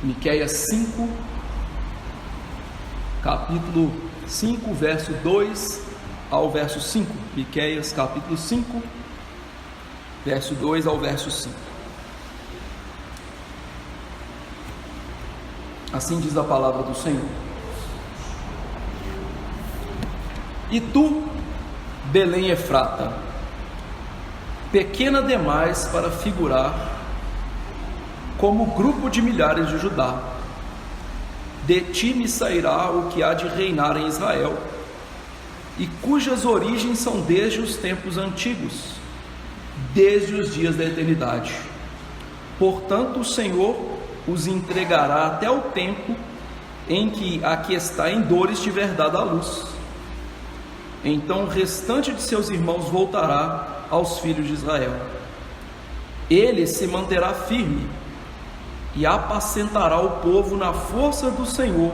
Miqueias 5, capítulo 5, verso 2 ao verso 5. Miqueias capítulo 5, verso 2 ao verso 5. Assim diz a palavra do Senhor: E tu, Belém Efrata, pequena demais para figurar como grupo de milhares de Judá, de ti me sairá o que há de reinar em Israel, e cujas origens são desde os tempos antigos, desde os dias da eternidade. Portanto, o Senhor os entregará até o tempo em que a que está em dor estiver dada a luz. Então o restante de seus irmãos voltará aos filhos de Israel. Ele se manterá firme e apacentará o povo na força do Senhor,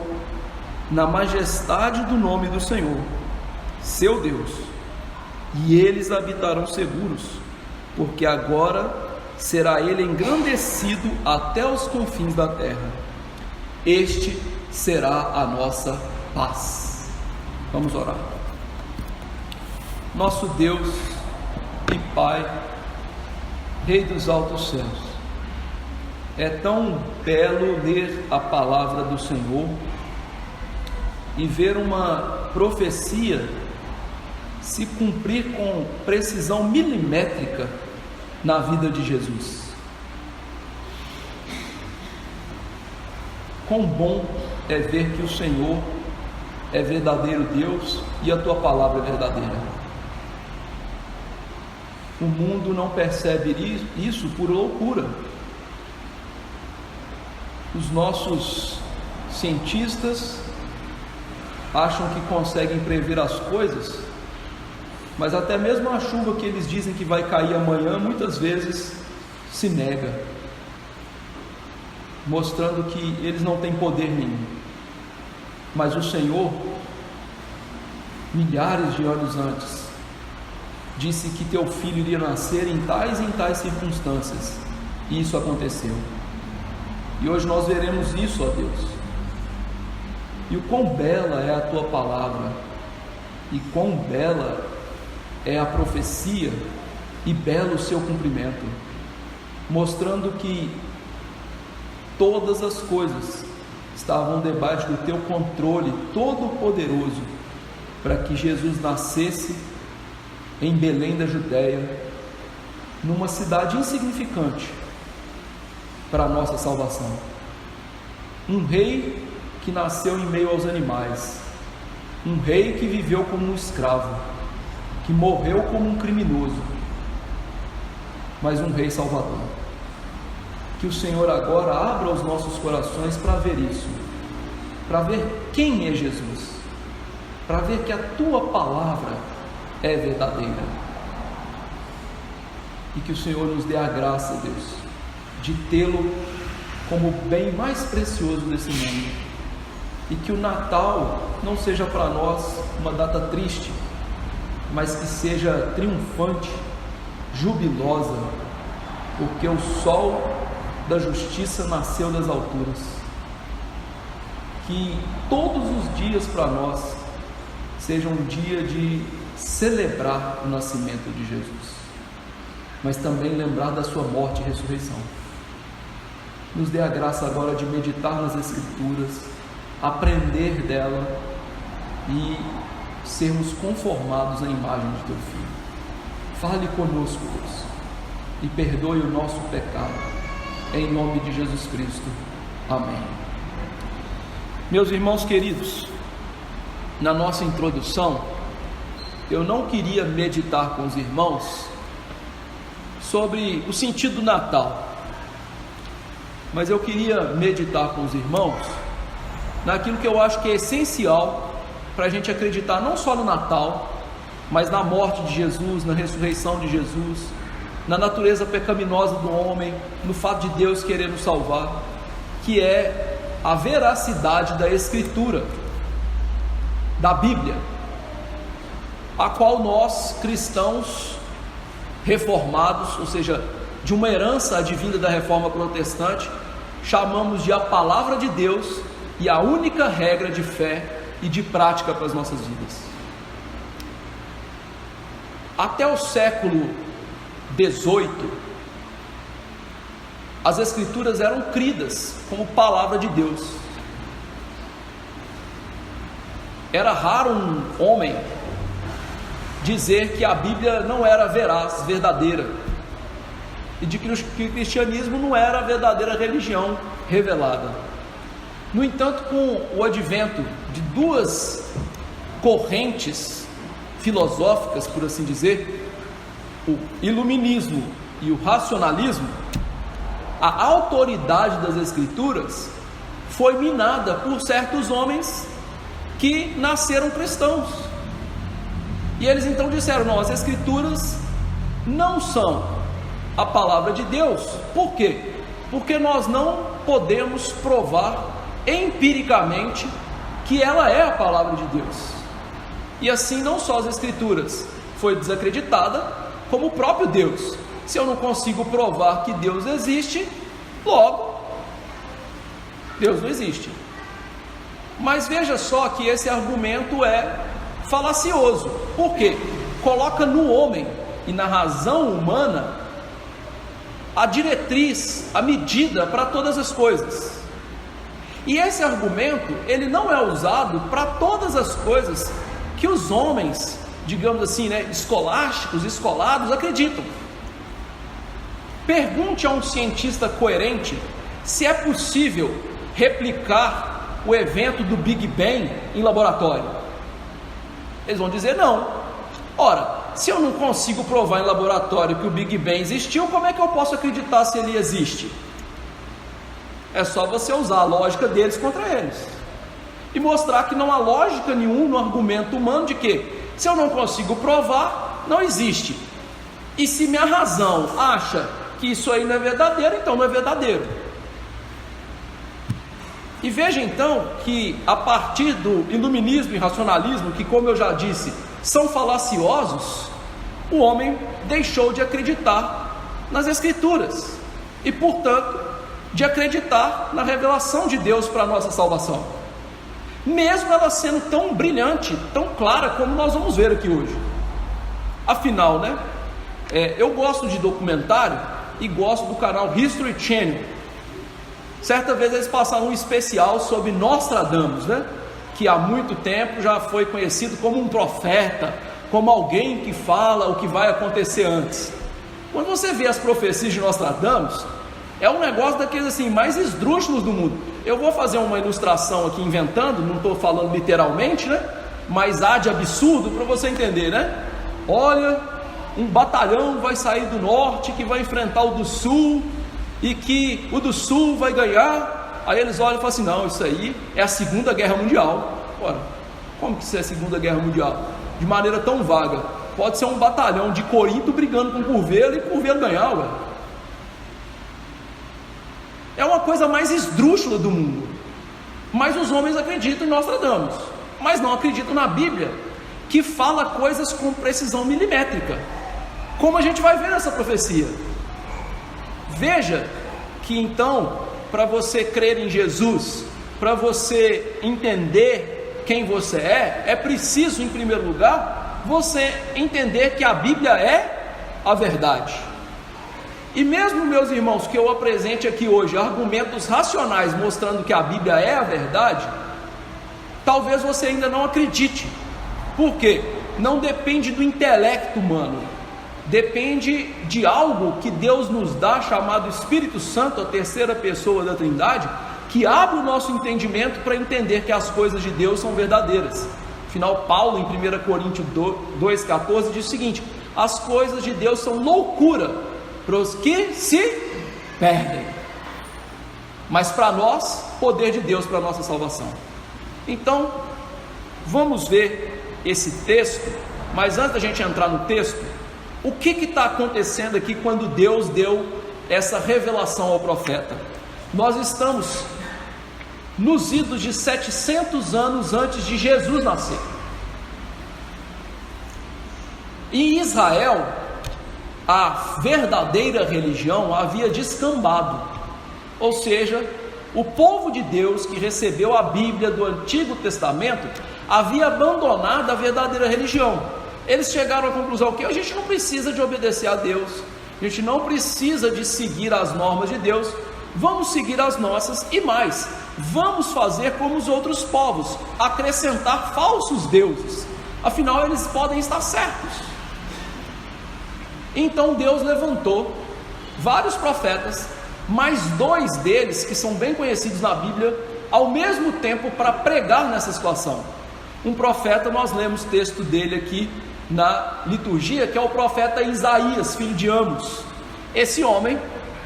na majestade do nome do Senhor, seu Deus, e eles habitarão seguros, porque agora será ele engrandecido até os confins da terra. Este será a nossa paz. Vamos orar. Nosso Deus e Pai, Rei dos altos céus, é tão belo ler a palavra do Senhor e ver uma profecia se cumprir com precisão milimétrica na vida de Jesus. Quão bom é ver que o Senhor é verdadeiro Deus e a tua palavra é verdadeira. O mundo não percebe isso por loucura. Os nossos cientistas acham que conseguem prever as coisas, mas até mesmo a chuva que eles dizem que vai cair amanhã, muitas vezes se nega, mostrando que eles não têm poder nenhum. Mas o Senhor, milhares de anos antes, disse que teu filho iria nascer em tais circunstâncias, e isso aconteceu. E hoje nós veremos isso, ó Deus. E o quão bela é a tua palavra, e quão bela é a profecia, e belo o seu cumprimento, mostrando que todas as coisas estavam debaixo do teu controle todo-poderoso, para que Jesus nascesse em Belém da Judéia, numa cidade insignificante para a nossa salvação. Um rei que nasceu em meio aos animais, um rei que viveu como um escravo, que morreu como um criminoso, mas um rei salvador. Que o Senhor agora abra os nossos corações para ver isso, para ver quem é Jesus, para ver que a tua palavra é verdadeira, e que o Senhor nos dê a graça, Deus, de tê-lo como o bem mais precioso desse mundo, e que o Natal não seja para nós uma data triste, mas que seja triunfante, jubilosa, porque o sol da justiça nasceu das alturas. Que todos os dias para nós sejam um dia de celebrar o nascimento de Jesus, mas também lembrar da sua morte e ressurreição. Nos dê a graça agora de meditar nas Escrituras, aprender dela e sermos conformados à imagem de teu Filho. Fale conosco, Deus, e perdoe o nosso pecado, em nome de Jesus Cristo. Amém. Meus irmãos queridos, na nossa introdução, eu não queria meditar com os irmãos sobre o sentido do Natal, mas eu queria meditar com os irmãos naquilo que eu acho que é essencial para a gente acreditar não só no Natal, mas na morte de Jesus, na ressurreição de Jesus, na natureza pecaminosa do homem, no fato de Deus querer nos salvar, que é a veracidade da Escritura, da Bíblia, a qual nós, cristãos reformados, ou seja, de uma herança advinda da reforma protestante, chamamos de a palavra de Deus e a única regra de fé e de prática para as nossas vidas. Até o século XVIII, as Escrituras eram cridas como palavra de Deus. Era raro um homem dizer que a Bíblia não era veraz, verdadeira, e de que o cristianismo não era a verdadeira religião revelada. No entanto, com o advento de duas correntes filosóficas, por assim dizer, o iluminismo e o racionalismo, a autoridade das Escrituras foi minada por certos homens que nasceram cristãos. E eles então disseram: não, as Escrituras não são a palavra de Deus. Por quê? Porque nós não podemos provar empiricamente que ela é a palavra de Deus. E assim, não só as Escrituras foi desacreditada, como o próprio Deus. Se eu não consigo provar que Deus existe, logo Deus não existe. Mas veja só que esse argumento é falacioso. Por quê? Coloca no homem e na razão humana a diretriz, a medida para todas as coisas. E esse argumento, ele não é usado para todas as coisas que os homens, digamos assim, escolásticos, escolados, acreditam. Pergunte a um cientista coerente se é possível replicar o evento do Big Bang em laboratório. Eles vão dizer não. Ora, se eu não consigo provar em laboratório que o Big Bang existiu, como é que eu posso acreditar se ele existe? É só você usar a lógica deles contra eles e mostrar que não há lógica nenhuma no argumento humano de que, se eu não consigo provar, não existe. E se minha razão acha que isso aí não é verdadeiro, então não é verdadeiro. E veja então que a partir do iluminismo e racionalismo, que, como eu já disse, são falaciosos, o homem deixou de acreditar nas Escrituras e, portanto, de acreditar na revelação de Deus para a nossa salvação, mesmo ela sendo tão brilhante, tão clara, como nós vamos ver aqui hoje. Afinal, eu gosto de documentário e gosto do canal History Channel. Certa vez eles passaram um especial sobre Nostradamus, que há muito tempo já foi conhecido como um profeta, como alguém que fala o que vai acontecer antes. Quando você vê as profecias de Nostradamus, é um negócio daqueles assim, mais esdrúxulos do mundo. Eu vou fazer uma ilustração aqui inventando, não estou falando literalmente, mas há de absurdo para você entender, Olha, um batalhão vai sair do norte que vai enfrentar o do sul, e que o do sul vai ganhar. Aí eles olham e falam assim: não, isso aí é a Segunda Guerra Mundial. Ora, como que isso é a Segunda Guerra Mundial? De maneira tão vaga. Pode ser um batalhão de Corinto brigando com Curvelo e Curvelo ganhar, ué. É uma coisa mais esdrúxula do mundo. Mas os homens acreditam em Nostradamus, mas não acreditam na Bíblia, que fala coisas com precisão milimétrica, como a gente vai ver nessa profecia. Veja que então, para você crer em Jesus, para você entender quem você é preciso, em primeiro lugar, você entender que a Bíblia é a verdade. E mesmo, meus irmãos, que eu apresente aqui hoje argumentos racionais mostrando que a Bíblia é a verdade, talvez você ainda não acredite. Por quê? Não depende do intelecto humano, depende de algo que Deus nos dá, chamado Espírito Santo, a terceira pessoa da Trindade, que abre o nosso entendimento para entender que as coisas de Deus são verdadeiras. Afinal, Paulo, em 1 Coríntios 2,14, diz o seguinte: as coisas de Deus são loucura para os que se perdem, mas para nós, poder de Deus para a nossa salvação. Então, vamos ver esse texto, mas antes da gente entrar no texto, o que está acontecendo aqui quando Deus deu essa revelação ao profeta? Nós estamos nos idos de 700 anos antes de Jesus nascer. Em Israel, a verdadeira religião havia descambado, ou seja, o povo de Deus que recebeu a Bíblia do Antigo Testamento havia abandonado a verdadeira religião. Eles chegaram à conclusão que a gente não precisa de obedecer a Deus, a gente não precisa de seguir as normas de Deus, vamos seguir as nossas e mais, vamos fazer como os outros povos, acrescentar falsos deuses, afinal eles podem estar certos. Então Deus levantou vários profetas, mais 2 deles que são bem conhecidos na Bíblia, ao mesmo tempo para pregar nessa situação. Um profeta, nós lemos o texto dele aqui na liturgia, que é o profeta Isaías, filho de Amos. Esse homem,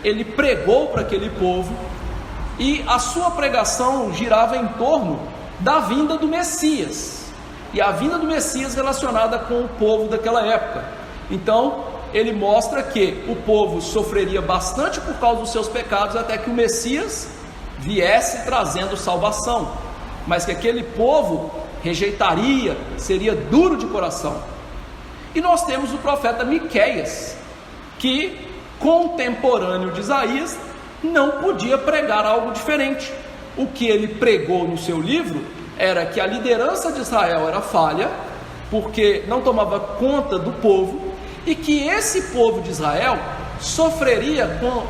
ele pregou para aquele povo, e a sua pregação girava em torno da vinda do Messias, e a vinda do Messias relacionada com o povo daquela época. Então ele mostra que o povo sofreria bastante por causa dos seus pecados, até que o Messias viesse trazendo salvação, mas que aquele povo rejeitaria, seria duro de coração. E nós temos o profeta Miqueias, que contemporâneo de Isaías, não podia pregar algo diferente. O que ele pregou no seu livro era que a liderança de Israel era falha, porque não tomava conta do povo, e que esse povo de Israel sofreria com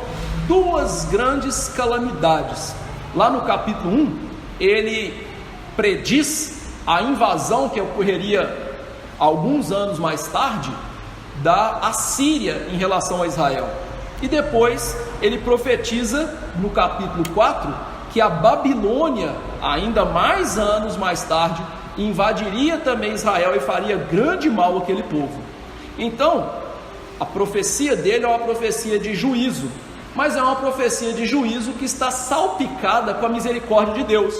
2 grandes calamidades. Lá no capítulo 1, ele prediz a invasão que ocorreria alguns anos mais tarde da Assíria em relação a Israel. E depois ele profetiza no capítulo 4 que a Babilônia, ainda mais anos mais tarde, invadiria também Israel e faria grande mal àquele povo. Então, a profecia dele é uma profecia de juízo, mas é uma profecia de juízo que está salpicada com a misericórdia de Deus.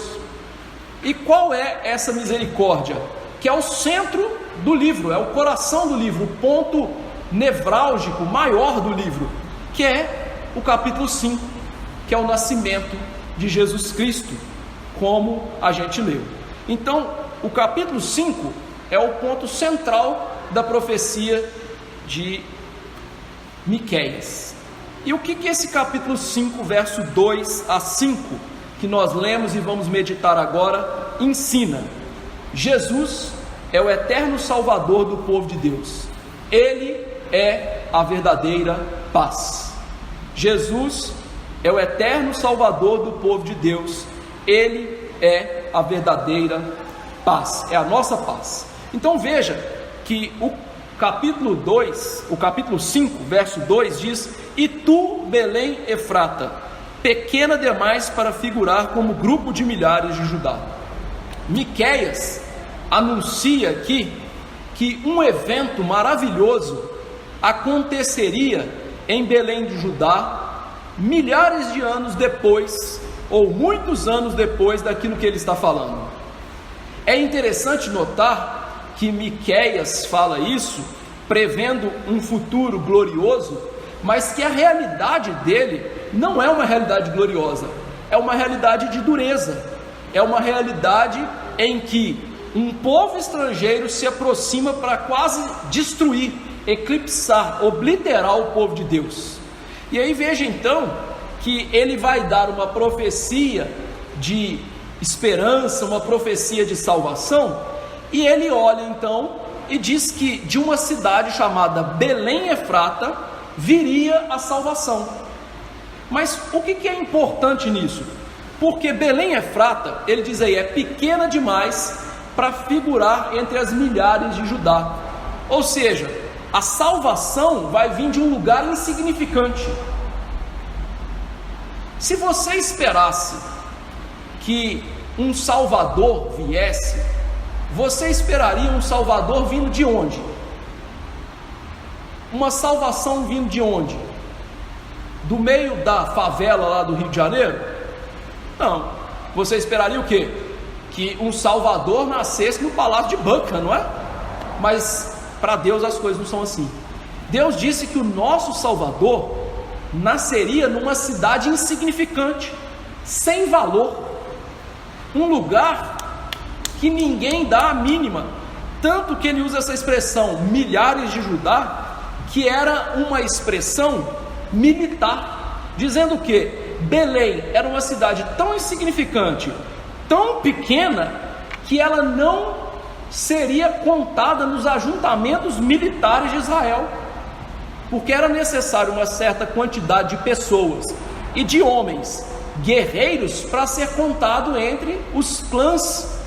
E qual é essa misericórdia? Que é o centro do livro, é o coração do livro, o ponto nevrálgico maior do livro, que é o capítulo 5, que é o nascimento de Jesus Cristo, como a gente leu. Então, o capítulo 5 é o ponto central da profecia de Miqueias. E o que esse capítulo 5, verso 2 a 5, que nós lemos e vamos meditar agora, ensina? Jesus é o eterno Salvador do povo de Deus. Ele é a verdadeira paz. Jesus é o eterno Salvador do povo de Deus. Ele é a verdadeira paz, é a nossa paz. Então veja que o capítulo 5, verso 2 diz: E tu, Belém Efrata, pequena demais para figurar como grupo de milhares de Judá. Miqueias anuncia aqui que um evento maravilhoso aconteceria em Belém de Judá, milhares de anos depois, ou muitos anos depois daquilo que ele está falando. É interessante notar que Miqueias fala isso, prevendo um futuro glorioso, mas que a realidade dele não é uma realidade gloriosa, é uma realidade de dureza, é uma realidade em que um povo estrangeiro se aproxima para quase destruir, eclipsar, obliterar o povo de Deus. E aí veja então que ele vai dar uma profecia de esperança, uma profecia de salvação, e ele olha então e diz que de uma cidade chamada Belém Efrata viria a salvação. Mas o que é importante nisso? Porque Belém Efrata, ele diz aí, é pequena demais para figurar entre as milhares de Judá. Ou seja, a salvação vai vir de um lugar insignificante. Se você esperasse que um Salvador viesse, você esperaria um Salvador vindo de onde? Uma salvação vindo de onde? Do meio da favela lá do Rio de Janeiro? Não. Você esperaria o quê? Que um Salvador nascesse no Palácio de Buckingham, não é? Mas para Deus as coisas não são assim. Deus disse que o nosso Salvador nasceria numa cidade insignificante, sem valor, um lugar que ninguém dá a mínima, tanto que ele usa essa expressão milhares de Judá, que era uma expressão militar, dizendo que Belém era uma cidade tão insignificante, tão pequena, que ela não seria contada nos ajuntamentos militares de Israel, porque era necessário uma certa quantidade de pessoas e de homens guerreiros para ser contado entre os clãs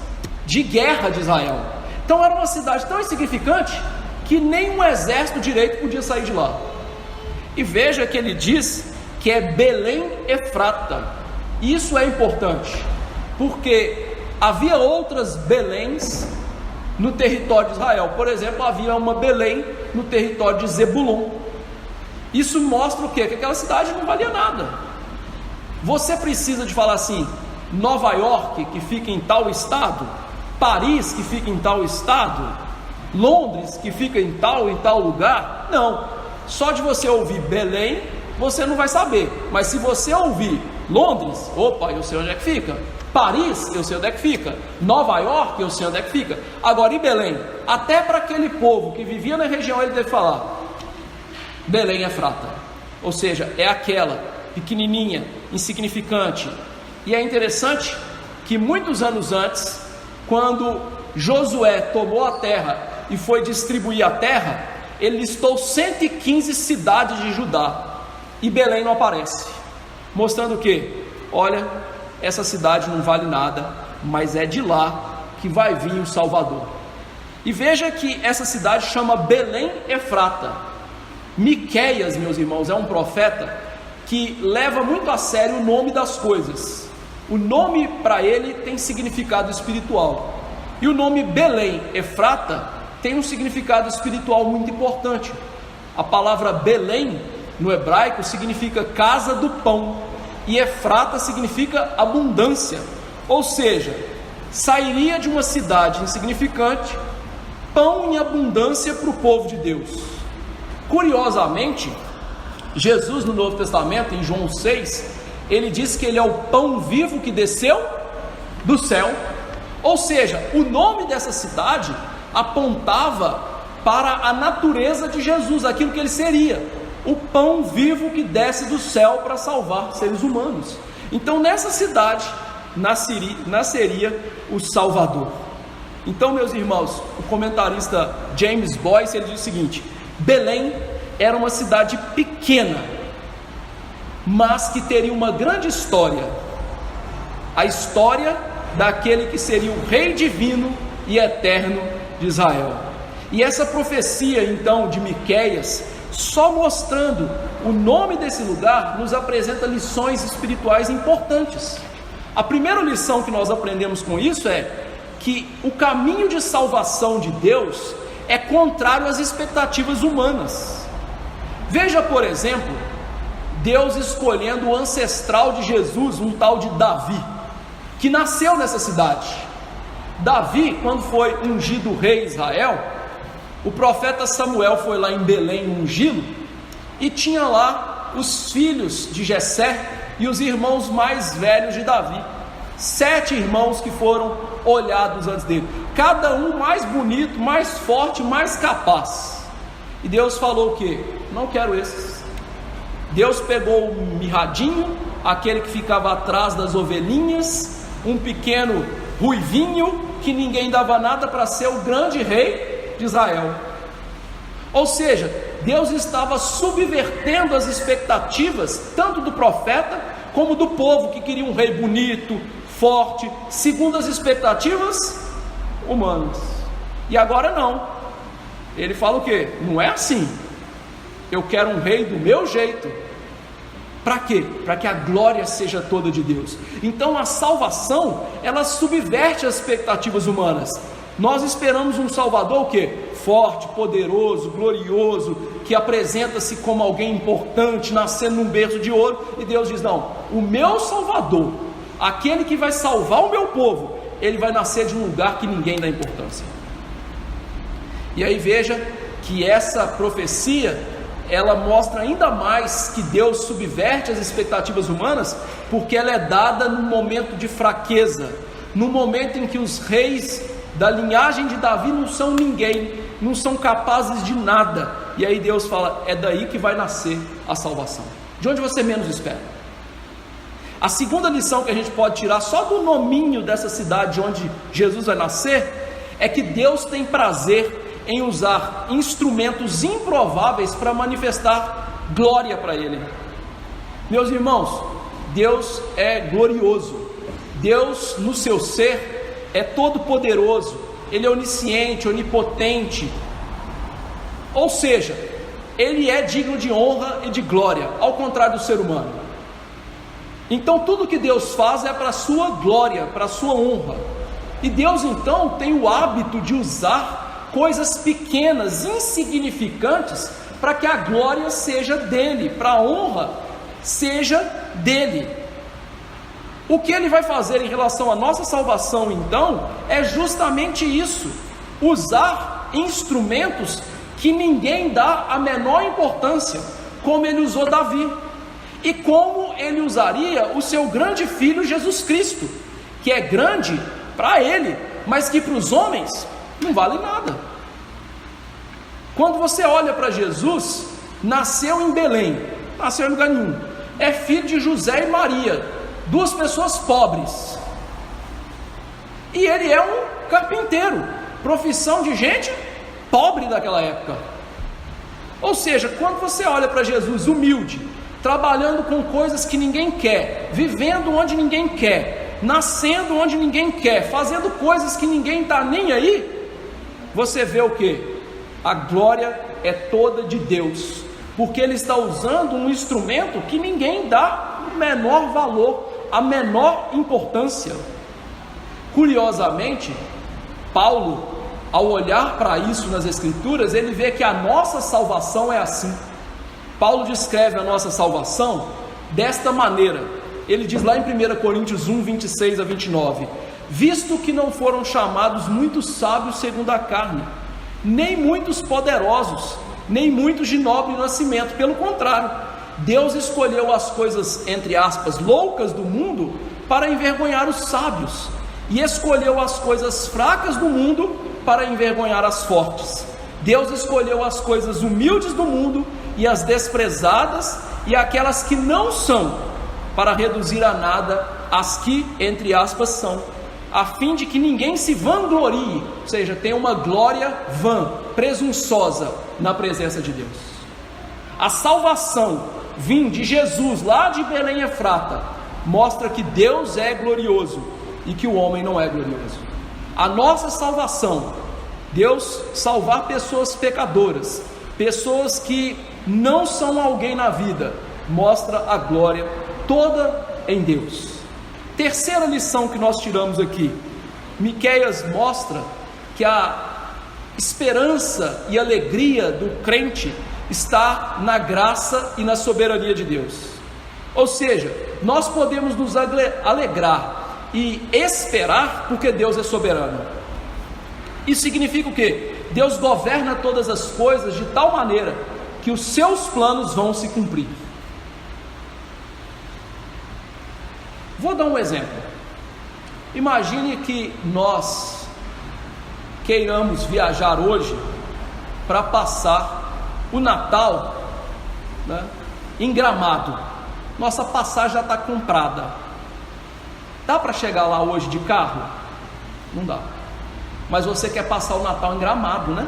de guerra de Israel. Então era uma cidade tão insignificante que nem um exército direito podia sair de lá. E veja que ele diz que é Belém Efrata. Isso é importante, porque havia outras Beléns no território de Israel. Por exemplo, havia uma Belém no território de Zebulon. Isso mostra o quê? Que aquela cidade não valia nada. Você precisa de falar assim: Nova York, que fica em tal estado, Paris, que fica em tal estado, Londres, que fica em tal lugar? Não. Só de você ouvir Belém, você não vai saber. Mas se você ouvir Londres, opa, eu sei onde é que fica. Paris, eu sei onde é que fica. Nova York, eu sei onde é que fica. Agora, e Belém? Até para aquele povo que vivia na região, ele deve falar: Belém Efrata. Ou seja, é aquela pequenininha, insignificante. E é interessante que muitos anos antes, quando Josué tomou a terra e foi distribuir a terra, ele listou 115 cidades de Judá, e Belém não aparece, mostrando o que? Olha, essa cidade não vale nada, mas é de lá que vai vir o Salvador. E veja que essa cidade chama Belém Efrata. Miqueias, meus irmãos, é um profeta que leva muito a sério o nome das coisas. O nome para ele tem significado espiritual, e o nome Belém Efrata tem um significado espiritual muito importante. A palavra Belém no hebraico significa casa do pão, e Efrata significa abundância. Ou seja, sairia de uma cidade insignificante pão em abundância para o povo de Deus. Curiosamente, Jesus no Novo Testamento, em João 6, ele diz que ele é o pão vivo que desceu do céu. Ou seja, o nome dessa cidade apontava para a natureza de Jesus, aquilo que ele seria, o pão vivo que desce do céu para salvar seres humanos. Então nessa cidade nasceria o Salvador. Então, meus irmãos, o comentarista James Boyce, ele diz o seguinte: Belém era uma cidade pequena, mas que teria uma grande história, a história daquele que seria o Rei divino e eterno de Israel. E essa profecia então de Miqueias, só mostrando o nome desse lugar, nos apresenta lições espirituais importantes. A primeira lição que nós aprendemos com isso é que o caminho de salvação de Deus é contrário às expectativas humanas. Veja, por exemplo, Deus escolhendo o ancestral de Jesus, um tal de Davi, que nasceu nessa cidade. Davi, quando foi ungido rei de Israel, o profeta Samuel foi lá em Belém ungí-lo, e tinha lá os filhos de Jessé e os irmãos mais velhos de Davi, 7 irmãos que foram olhados antes dele, cada um mais bonito, mais forte, mais capaz. E Deus falou o quê? Não quero esses. Deus pegou o mirradinho, aquele que ficava atrás das ovelhinhas, um pequeno ruivinho que ninguém dava nada para ser o grande rei de Israel. Ou seja, Deus estava subvertendo as expectativas tanto do profeta como do povo, que queria um rei bonito, forte, segundo as expectativas humanas. E agora não. Ele fala o quê? Não é assim. Eu quero um rei do meu jeito. Para quê? Para que a glória seja toda de Deus. Então a salvação, ela subverte as expectativas humanas. Nós esperamos um Salvador o quê? Forte, poderoso, glorioso, que apresenta-se como alguém importante, nascendo num berço de ouro. E Deus diz: não, o meu Salvador, aquele que vai salvar o meu povo, ele vai nascer de um lugar que ninguém dá importância. E aí veja que essa profecia, ela mostra ainda mais que Deus subverte as expectativas humanas, porque ela é dada num momento de fraqueza, no momento em que os reis da linhagem de Davi não são ninguém, não são capazes de nada. E aí Deus fala: é daí que vai nascer a salvação, de onde você menos espera. A segunda lição que a gente pode tirar só do nominho dessa cidade onde Jesus vai nascer é que Deus tem prazer em usar instrumentos improváveis para manifestar glória para Ele. Meus irmãos, Deus é glorioso. Deus, no seu ser, é todo poderoso. Ele é onisciente, onipotente. Ou seja, Ele é digno de honra e de glória, ao contrário do ser humano. Então tudo que Deus faz é para a sua glória, para a sua honra. E Deus então tem o hábito de usar coisas pequenas, insignificantes, para que a glória seja dele, para a honra seja dele. O que Ele vai fazer em relação à nossa salvação então, é justamente isso: usar instrumentos que ninguém dá a menor importância, como Ele usou Davi, e como Ele usaria o seu grande filho Jesus Cristo, que é grande para Ele, mas que para os homens não vale nada. Quando você olha para Jesus, nasceu em Belém, nasceu em lugar nenhum, é filho de José e Maria, duas pessoas pobres, e ele é um carpinteiro, profissão de gente pobre daquela época. Ou seja, quando você olha para Jesus humilde, trabalhando com coisas que ninguém quer, vivendo onde ninguém quer, nascendo onde ninguém quer, fazendo coisas que ninguém está nem aí, você vê o que? A glória é toda de Deus, porque Ele está usando um instrumento que ninguém dá o menor valor, a menor importância. Curiosamente, Paulo, ao olhar para isso nas Escrituras, ele vê que a nossa salvação é assim. Paulo descreve a nossa salvação desta maneira. Ele diz lá em 1 Coríntios 1, 26 a 29: visto que não foram chamados muitos sábios segundo a carne, nem muitos poderosos, nem muitos de nobre nascimento, pelo contrário, Deus escolheu as coisas, entre aspas, loucas do mundo, para envergonhar os sábios, e escolheu as coisas fracas do mundo, para envergonhar as fortes. Deus escolheu as coisas humildes do mundo, e as desprezadas, e aquelas que não são, para reduzir a nada as que, entre aspas, são, a fim de que ninguém se vanglorie, ou seja, tenha uma glória vã, presunçosa, na presença de Deus. A salvação vinda de Jesus, lá de Belém Efrata, mostra que Deus é glorioso, e que o homem não é glorioso. A nossa salvação, Deus salvar pessoas pecadoras, pessoas que não são alguém na vida, mostra a glória toda em Deus. Terceira lição que nós tiramos aqui: Miqueias mostra que a esperança e alegria do crente está na graça e na soberania de Deus. Ou seja, nós podemos nos alegrar e esperar porque Deus é soberano. Isso significa o quê? Deus governa todas as coisas de tal maneira que os seus planos vão se cumprir. Vou dar um exemplo. Imagine que nós queiramos viajar hoje para passar o Natal, né, em Gramado. Nossa passagem já está comprada. Dá para chegar lá hoje de carro? Não dá. Mas você quer passar o Natal em Gramado, né?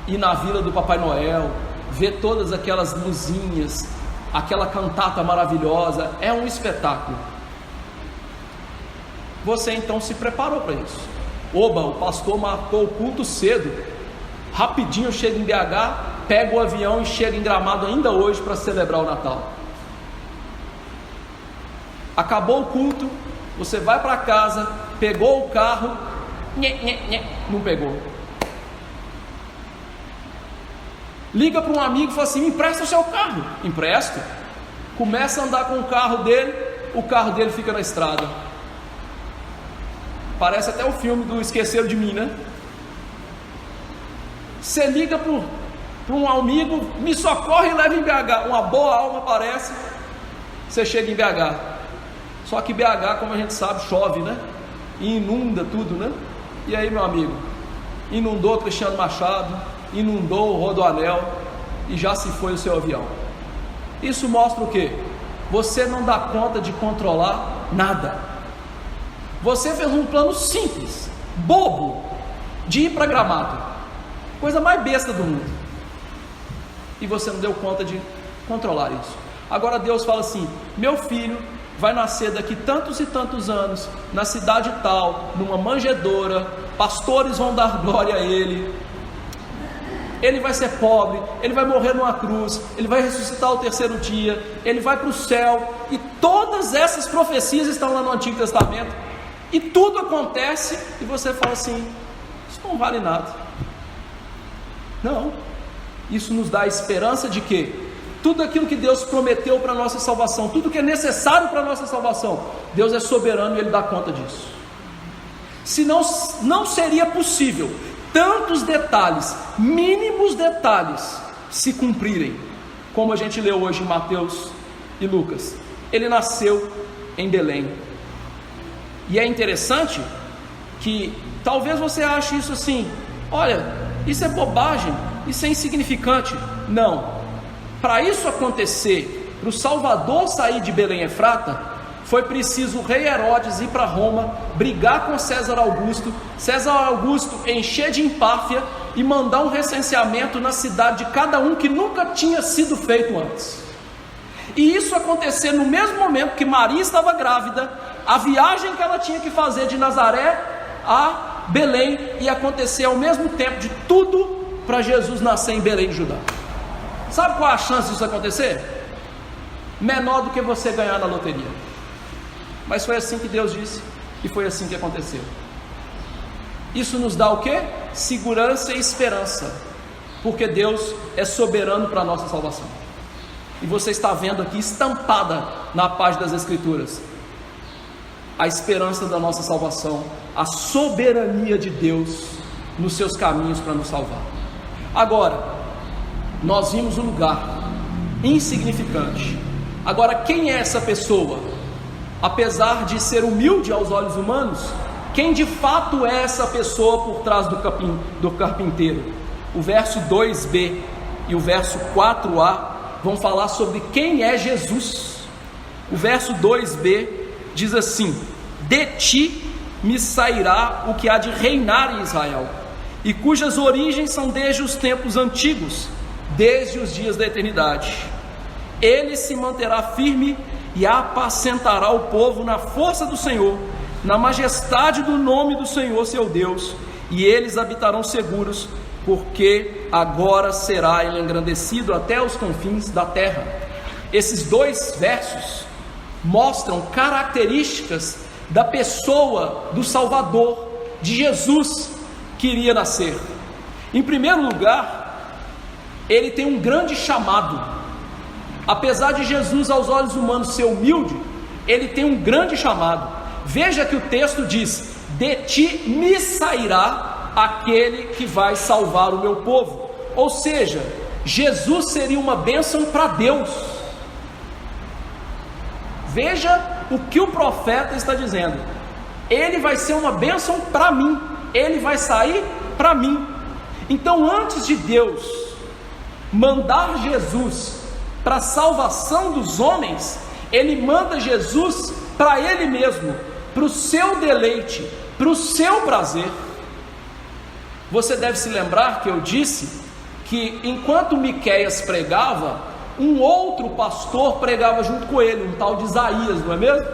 Ir na Vila do Papai Noel, ver todas aquelas luzinhas, aquela cantata maravilhosa, é um espetáculo. Você então se preparou para isso. Oba, o pastor marcou o culto cedo, rapidinho chega em BH, pega o avião e chega em Gramado ainda hoje para celebrar o Natal. Acabou o culto, você vai para casa, pegou o carro, não pegou. Liga para um amigo e fala assim: me empresta o seu carro. Empresta. Começa a andar com o carro dele fica na estrada. Parece até o filme do Esqueceram de Mim, né? Você liga para um amigo: me socorre e leva em BH. Uma boa alma aparece, você chega em BH. Só que BH, como a gente sabe, chove, né? E inunda tudo, né? E aí, meu amigo, inundou Cristiano Machado, inundou o Rodoanel e já se foi o seu avião. Isso mostra o quê? você não dá conta de controlar nada. Você fez um plano simples, bobo, de ir para Gramado, coisa mais besta do mundo, e você não deu conta de controlar isso. Agora Deus fala assim: meu filho vai nascer daqui tantos e tantos anos, na cidade tal, numa manjedoura, pastores vão dar glória a ele, ele vai ser pobre, ele vai morrer numa cruz, ele vai ressuscitar ao terceiro dia, ele vai para o céu, e todas essas profecias estão lá no Antigo Testamento, e tudo acontece, e você fala assim: isso não vale nada. Não, isso nos dá a esperança de que tudo aquilo que Deus prometeu para a nossa salvação, tudo que é necessário para a nossa salvação, Deus é soberano e Ele dá conta disso. Senão não seria possível tantos detalhes, mínimos detalhes, se cumprirem, como a gente leu hoje em Mateus e Lucas. Ele nasceu em Belém. E é interessante que talvez você ache isso assim: olha, isso é bobagem, isso é insignificante. Não. Para isso acontecer, para o Salvador sair de Belém Efrata, foi preciso o rei Herodes ir para Roma, brigar com César Augusto encher de empáfia e mandar um recenseamento na cidade de cada um que nunca tinha sido feito antes. E isso acontecer no mesmo momento que Maria estava grávida, a viagem que ela tinha que fazer de Nazaré a Belém ia acontecer ao mesmo tempo, de tudo para Jesus nascer em Belém de Judá. Sabe qual é a chance disso acontecer? Menor do que você ganhar na loteria. Mas foi assim que Deus disse, e foi assim que aconteceu. Isso nos dá o quê? Segurança e esperança, porque Deus é soberano para a nossa salvação. E você está vendo aqui estampada na página das Escrituras a esperança da nossa salvação, a soberania de Deus nos seus caminhos para nos salvar. Agora, nós vimos um lugar insignificante. Agora, quem é essa pessoa? Apesar de ser humilde aos olhos humanos, quem de fato é essa pessoa por trás do carpinteiro? O verso 2b e o verso 4a vão falar sobre quem é Jesus. O verso 2b diz assim: de ti me sairá o que há de reinar em Israel, e cujas origens são desde os tempos antigos, desde os dias da eternidade. Ele se manterá firme e apacentará o povo na força do Senhor, na majestade do nome do Senhor seu Deus, e eles habitarão seguros, porque agora será ele engrandecido até os confins da terra. Esses dois versos mostram características da pessoa do Salvador, de Jesus, que iria nascer. Em primeiro lugar, ele tem um grande chamado. Apesar de Jesus aos olhos humanos ser humilde, ele tem um grande chamado. Veja que o texto diz: de ti me sairá aquele que vai salvar o meu povo. Ou seja, Jesus seria uma bênção para Deus. Veja o que o profeta está dizendo: ele vai ser uma bênção para mim, ele vai sair para mim. Então, antes de Deus mandar Jesus para a salvação dos homens, ele manda Jesus para ele mesmo, para o seu deleite, para o seu prazer. Você deve se lembrar que eu disse que enquanto Miqueias pregava, um outro pastor pregava junto com ele, um tal de Isaías, não é mesmo?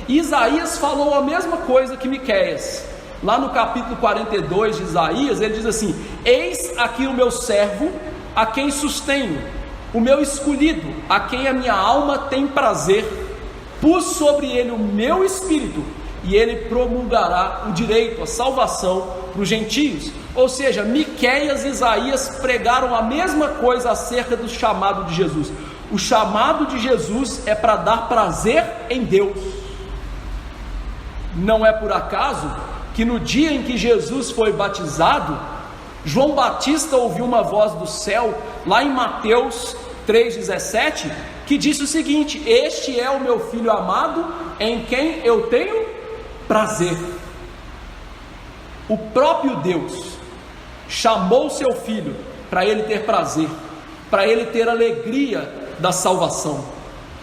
E Isaías falou a mesma coisa que Miqueias. Lá no capítulo 42 de Isaías, ele diz assim: eis aqui o meu servo, a quem sustenho, o meu escolhido, a quem a minha alma tem prazer. Pus sobre ele o meu espírito, e ele promulgará o direito, a salvação para os gentios. Ou seja, Miqueias e Isaías pregaram a mesma coisa acerca do chamado de Jesus. O chamado de Jesus é para dar prazer em Deus. Não é por acaso que no dia em que Jesus foi batizado, João Batista ouviu uma voz do céu, lá em Mateus 3,17, que disse o seguinte: este é o meu filho amado, em quem eu tenho prazer. O próprio Deus chamou seu filho para ele ter prazer, para ele ter alegria da salvação.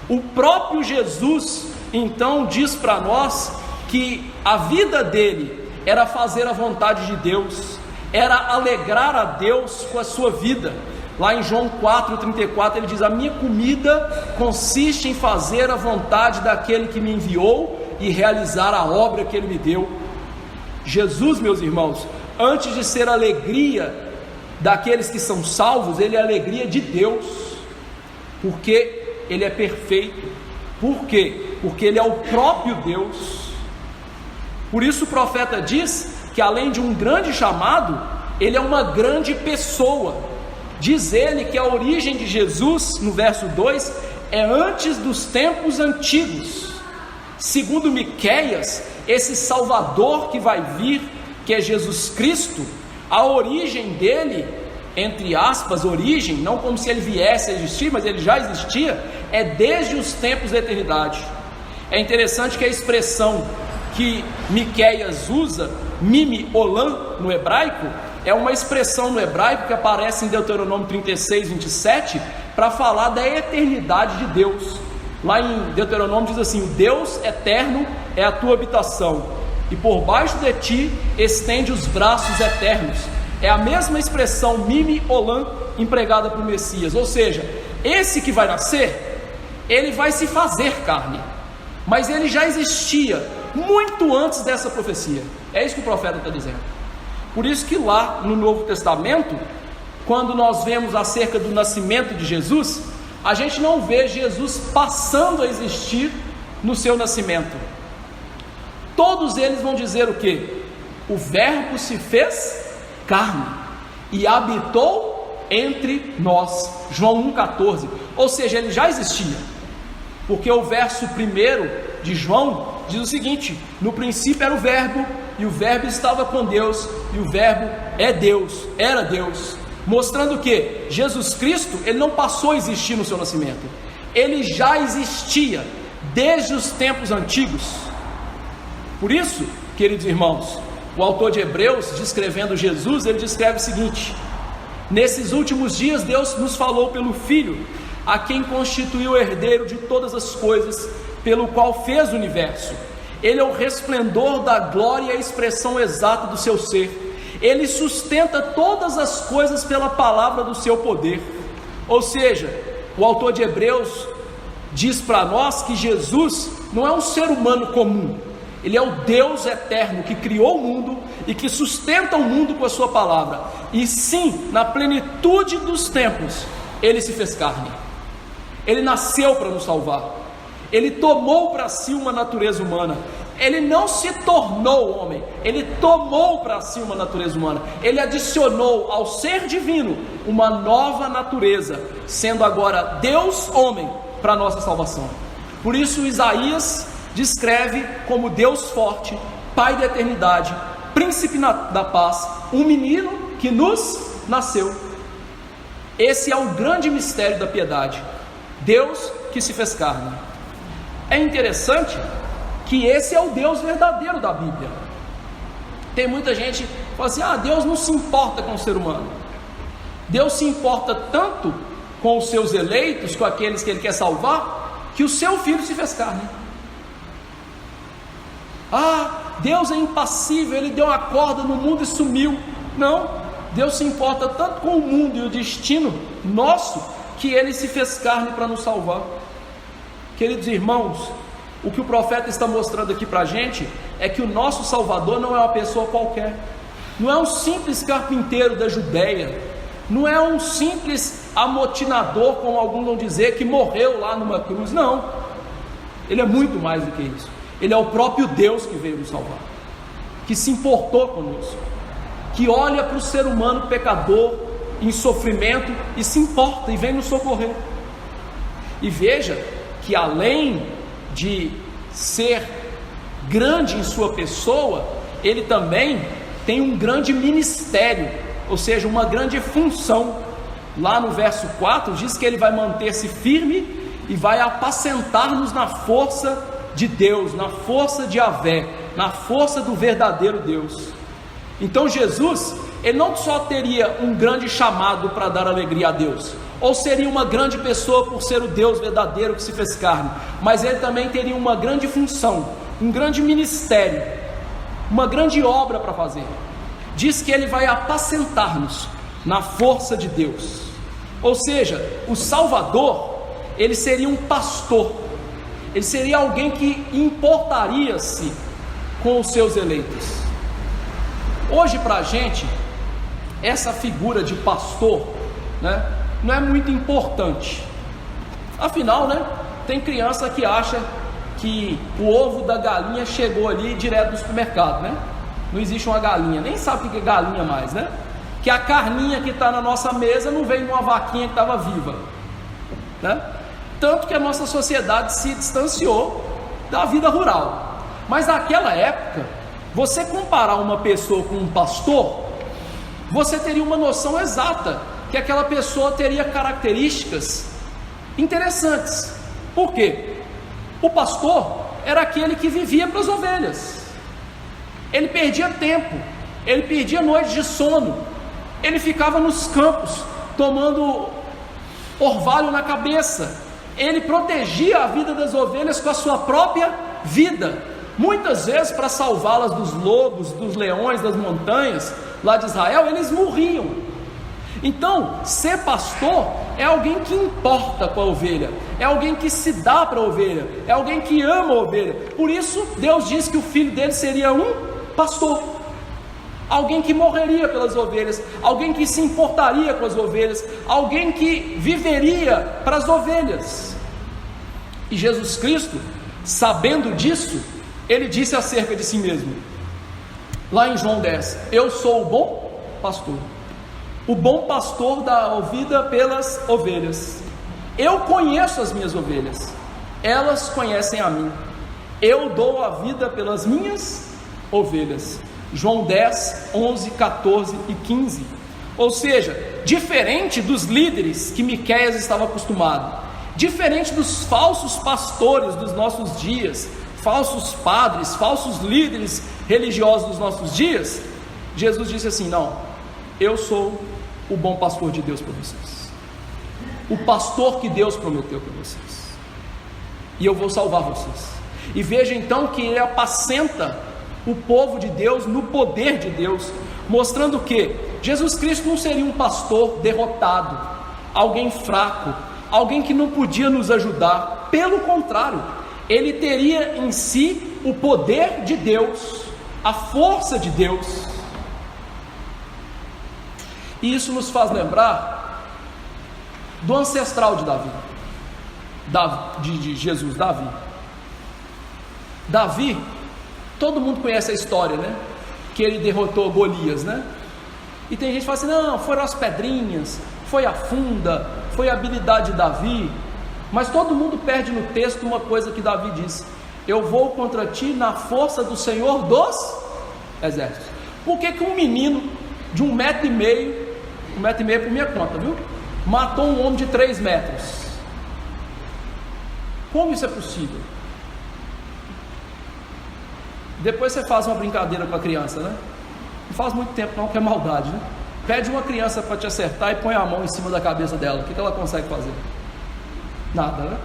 O próprio Jesus, então, diz para nós que a vida dele era fazer a vontade de Deus, era alegrar a Deus com a sua vida. Lá em João 4,34 ele diz: a minha comida consiste em fazer a vontade daquele que me enviou e realizar a obra que ele me deu. Jesus, meus irmãos, antes de ser a alegria daqueles que são salvos, ele é a alegria de Deus, porque ele é perfeito. Por quê? Porque ele é o próprio Deus. Por isso o profeta diz que além de um grande chamado, ele é uma grande pessoa. Diz ele que a origem de Jesus, no verso 2, é antes dos tempos antigos. Segundo Miqueias, esse Salvador que vai vir, que é Jesus Cristo, a origem dele, entre aspas, origem, não como se ele viesse a existir, mas ele já existia, é desde os tempos da eternidade. É interessante que a expressão que Miqueias usa, mimi olam, no hebraico, é uma expressão no hebraico que aparece em Deuteronômio 36, 27, para falar da eternidade de Deus. Lá em Deuteronômio diz assim: o Deus eterno é a tua habitação, e por baixo de ti estende os braços eternos. É a mesma expressão mimi olam empregada para o Messias, ou seja, esse que vai nascer, ele vai se fazer carne, mas ele já existia muito antes dessa profecia. É isso que o profeta está dizendo. Por isso que lá no Novo Testamento, quando nós vemos acerca do nascimento de Jesus, a gente não vê Jesus passando a existir no seu nascimento. Todos eles vão dizer o quê? O Verbo se fez carne e habitou entre nós. João 1,14. Ou seja, ele já existia, porque o verso 1 de João diz o seguinte: no princípio era o Verbo, e o Verbo estava com Deus, e o Verbo é Deus, era Deus, mostrando que Jesus Cristo, ele não passou a existir no seu nascimento, ele já existia desde os tempos antigos. Por isso, queridos irmãos, o autor de Hebreus, descrevendo Jesus, ele descreve o seguinte: nesses últimos dias Deus nos falou pelo Filho, a quem constituiu o herdeiro de todas as coisas, pelo qual fez o universo. Ele é o resplendor da glória e a expressão exata do seu ser. Ele sustenta todas as coisas pela palavra do seu poder. Ou seja, o autor de Hebreus diz para nós que Jesus não é um ser humano comum. Ele é o Deus eterno que criou o mundo e que sustenta o mundo com a sua palavra. E sim, na plenitude dos tempos, ele se fez carne. Ele nasceu para nos salvar. Ele tomou para si uma natureza humana. Ele não se tornou homem, ele tomou para si uma natureza humana. Ele adicionou ao ser divino uma nova natureza, sendo agora Deus homem para a nossa salvação. Por isso Isaías descreve como Deus forte, Pai da eternidade, Príncipe da paz, um menino que nos nasceu. Esse é o grande mistério da piedade, Deus que se fez carne. É interessante que esse é o Deus verdadeiro da Bíblia. Tem muita gente que fala assim: Deus não se importa com o ser humano. Deus se importa tanto com os seus eleitos, com aqueles que Ele quer salvar, que o seu Filho se fez carne. Deus é impassível, Ele deu uma corda no mundo e sumiu. Não, Deus se importa tanto com o mundo e o destino nosso, que Ele se fez carne para nos salvar. Queridos irmãos, o que o profeta está mostrando aqui para a gente é que o nosso Salvador não é uma pessoa qualquer, não é um simples carpinteiro da Judéia, não é um simples amotinador, como alguns vão dizer, que morreu lá numa cruz. Não, Ele é muito mais do que isso. Ele é o próprio Deus que veio nos salvar, que se importou conosco, que olha para o ser humano pecador, em sofrimento, e se importa e vem nos socorrer. E veja que além de ser grande em sua pessoa, ele também tem um grande ministério, ou seja, uma grande função. Lá no verso 4 diz que ele vai manter-se firme e vai apacentar-nos na força de Deus, na força de Yahvé, na força do verdadeiro Deus. Então Jesus, ele não só teria um grande chamado para dar alegria a Deus, ou seria uma grande pessoa por ser o Deus verdadeiro que se fez carne, mas ele também teria uma grande função, um grande ministério, uma grande obra para fazer. Diz que ele vai apacentar-nos na força de Deus, ou seja, o Salvador, ele seria um pastor, ele seria alguém que importaria-se com os seus eleitos. Hoje para a gente, essa figura de pastor, né, não é muito importante. Afinal, né, tem criança que acha que o ovo da galinha chegou ali direto do supermercado, né? Não existe uma galinha, nem sabe o que é galinha mais, né? Que a carninha que está na nossa mesa não veio de uma vaquinha que estava viva, né? Tanto que a nossa sociedade se distanciou da vida rural. Mas naquela época, você comparar uma pessoa com um pastor, você teria uma noção exata que aquela pessoa teria características interessantes. Por quê? O pastor era aquele que vivia para as ovelhas. Ele perdia tempo, ele perdia noites de sono, ele ficava nos campos tomando orvalho na cabeça, ele protegia a vida das ovelhas com a sua própria vida, muitas vezes para salvá-las dos lobos, dos leões, das montanhas lá de Israel, eles morriam. Então, ser pastor é alguém que importa com a ovelha, é alguém que se dá para a ovelha, é alguém que ama a ovelha. Por isso Deus diz que o filho dele seria um pastor, alguém que morreria pelas ovelhas, alguém que se importaria com as ovelhas, alguém que viveria para as ovelhas. E Jesus Cristo, sabendo disso, ele disse acerca de si mesmo, lá em João 10, eu sou o bom pastor. O bom pastor dá a vida pelas ovelhas. Eu conheço as minhas ovelhas, elas conhecem a mim. Eu dou a vida pelas minhas ovelhas. João 10, 11, 14 e 15. Ou seja, diferente dos líderes que Miqueias estava acostumado, diferente dos falsos pastores dos nossos dias, falsos padres, falsos líderes religiosos dos nossos dias, Jesus disse assim: não, eu sou o bom pastor de Deus para vocês, o pastor que Deus prometeu para vocês, e eu vou salvar vocês. E veja então que ele apacenta o povo de Deus no poder de Deus, mostrando que Jesus Cristo não seria um pastor derrotado, alguém fraco, alguém que não podia nos ajudar. Pelo contrário, ele teria em si o poder de Deus, a força de Deus. E isso nos faz lembrar do ancestral de Davi, de Jesus, Davi. Davi, todo mundo conhece a história, né? Que ele derrotou Golias, né? E tem gente que fala assim: não, foram as pedrinhas, foi a funda, foi a habilidade de Davi. Mas todo mundo perde no texto uma coisa que Davi disse: eu vou contra ti na força do Senhor dos exércitos. Por que um menino de 1,5 metro, 1,5 metro por minha conta, viu? Matou um homem de 3 metros? Como isso é possível? Depois você faz uma brincadeira com a criança, né? Não faz muito tempo não, que é maldade, né? Pede uma criança para te acertar e põe a mão em cima da cabeça dela. O que ela consegue fazer? Nada, né?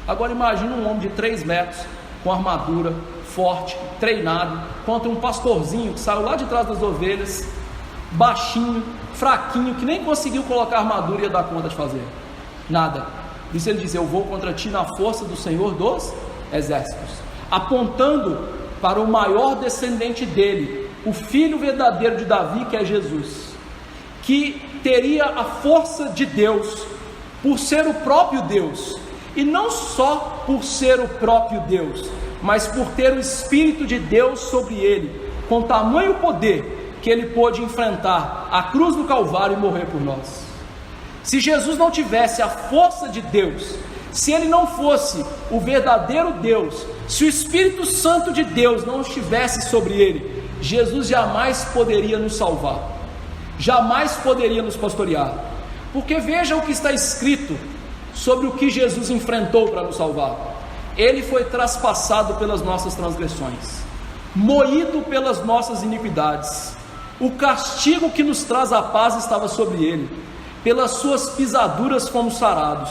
Agora imagina um homem de 3 metros, com armadura, forte, treinado, contra um pastorzinho que saiu lá de trás das ovelhas, baixinho, fraquinho, que nem conseguiu colocar armadura e ia dar conta de fazer. Nada. Isso ele diz: eu vou contra ti na força do Senhor dos exércitos, apontando para o maior descendente dele, o filho verdadeiro de Davi, que é Jesus, que teria a força de Deus, por ser o próprio Deus, e não só por ser o próprio Deus, mas por ter o Espírito de Deus sobre ele, com tamanho poder, que ele pôde enfrentar a cruz do Calvário e morrer por nós. Se Jesus não tivesse a força de Deus, se ele não fosse o verdadeiro Deus, se o Espírito Santo de Deus não estivesse sobre ele, Jesus jamais poderia nos salvar, jamais poderia nos pastorear. Porque veja o que está escrito sobre o que Jesus enfrentou para nos salvar: ele foi traspassado pelas nossas transgressões, moído pelas nossas iniquidades, o castigo que nos traz a paz estava sobre ele, pelas suas pisaduras fomos sarados.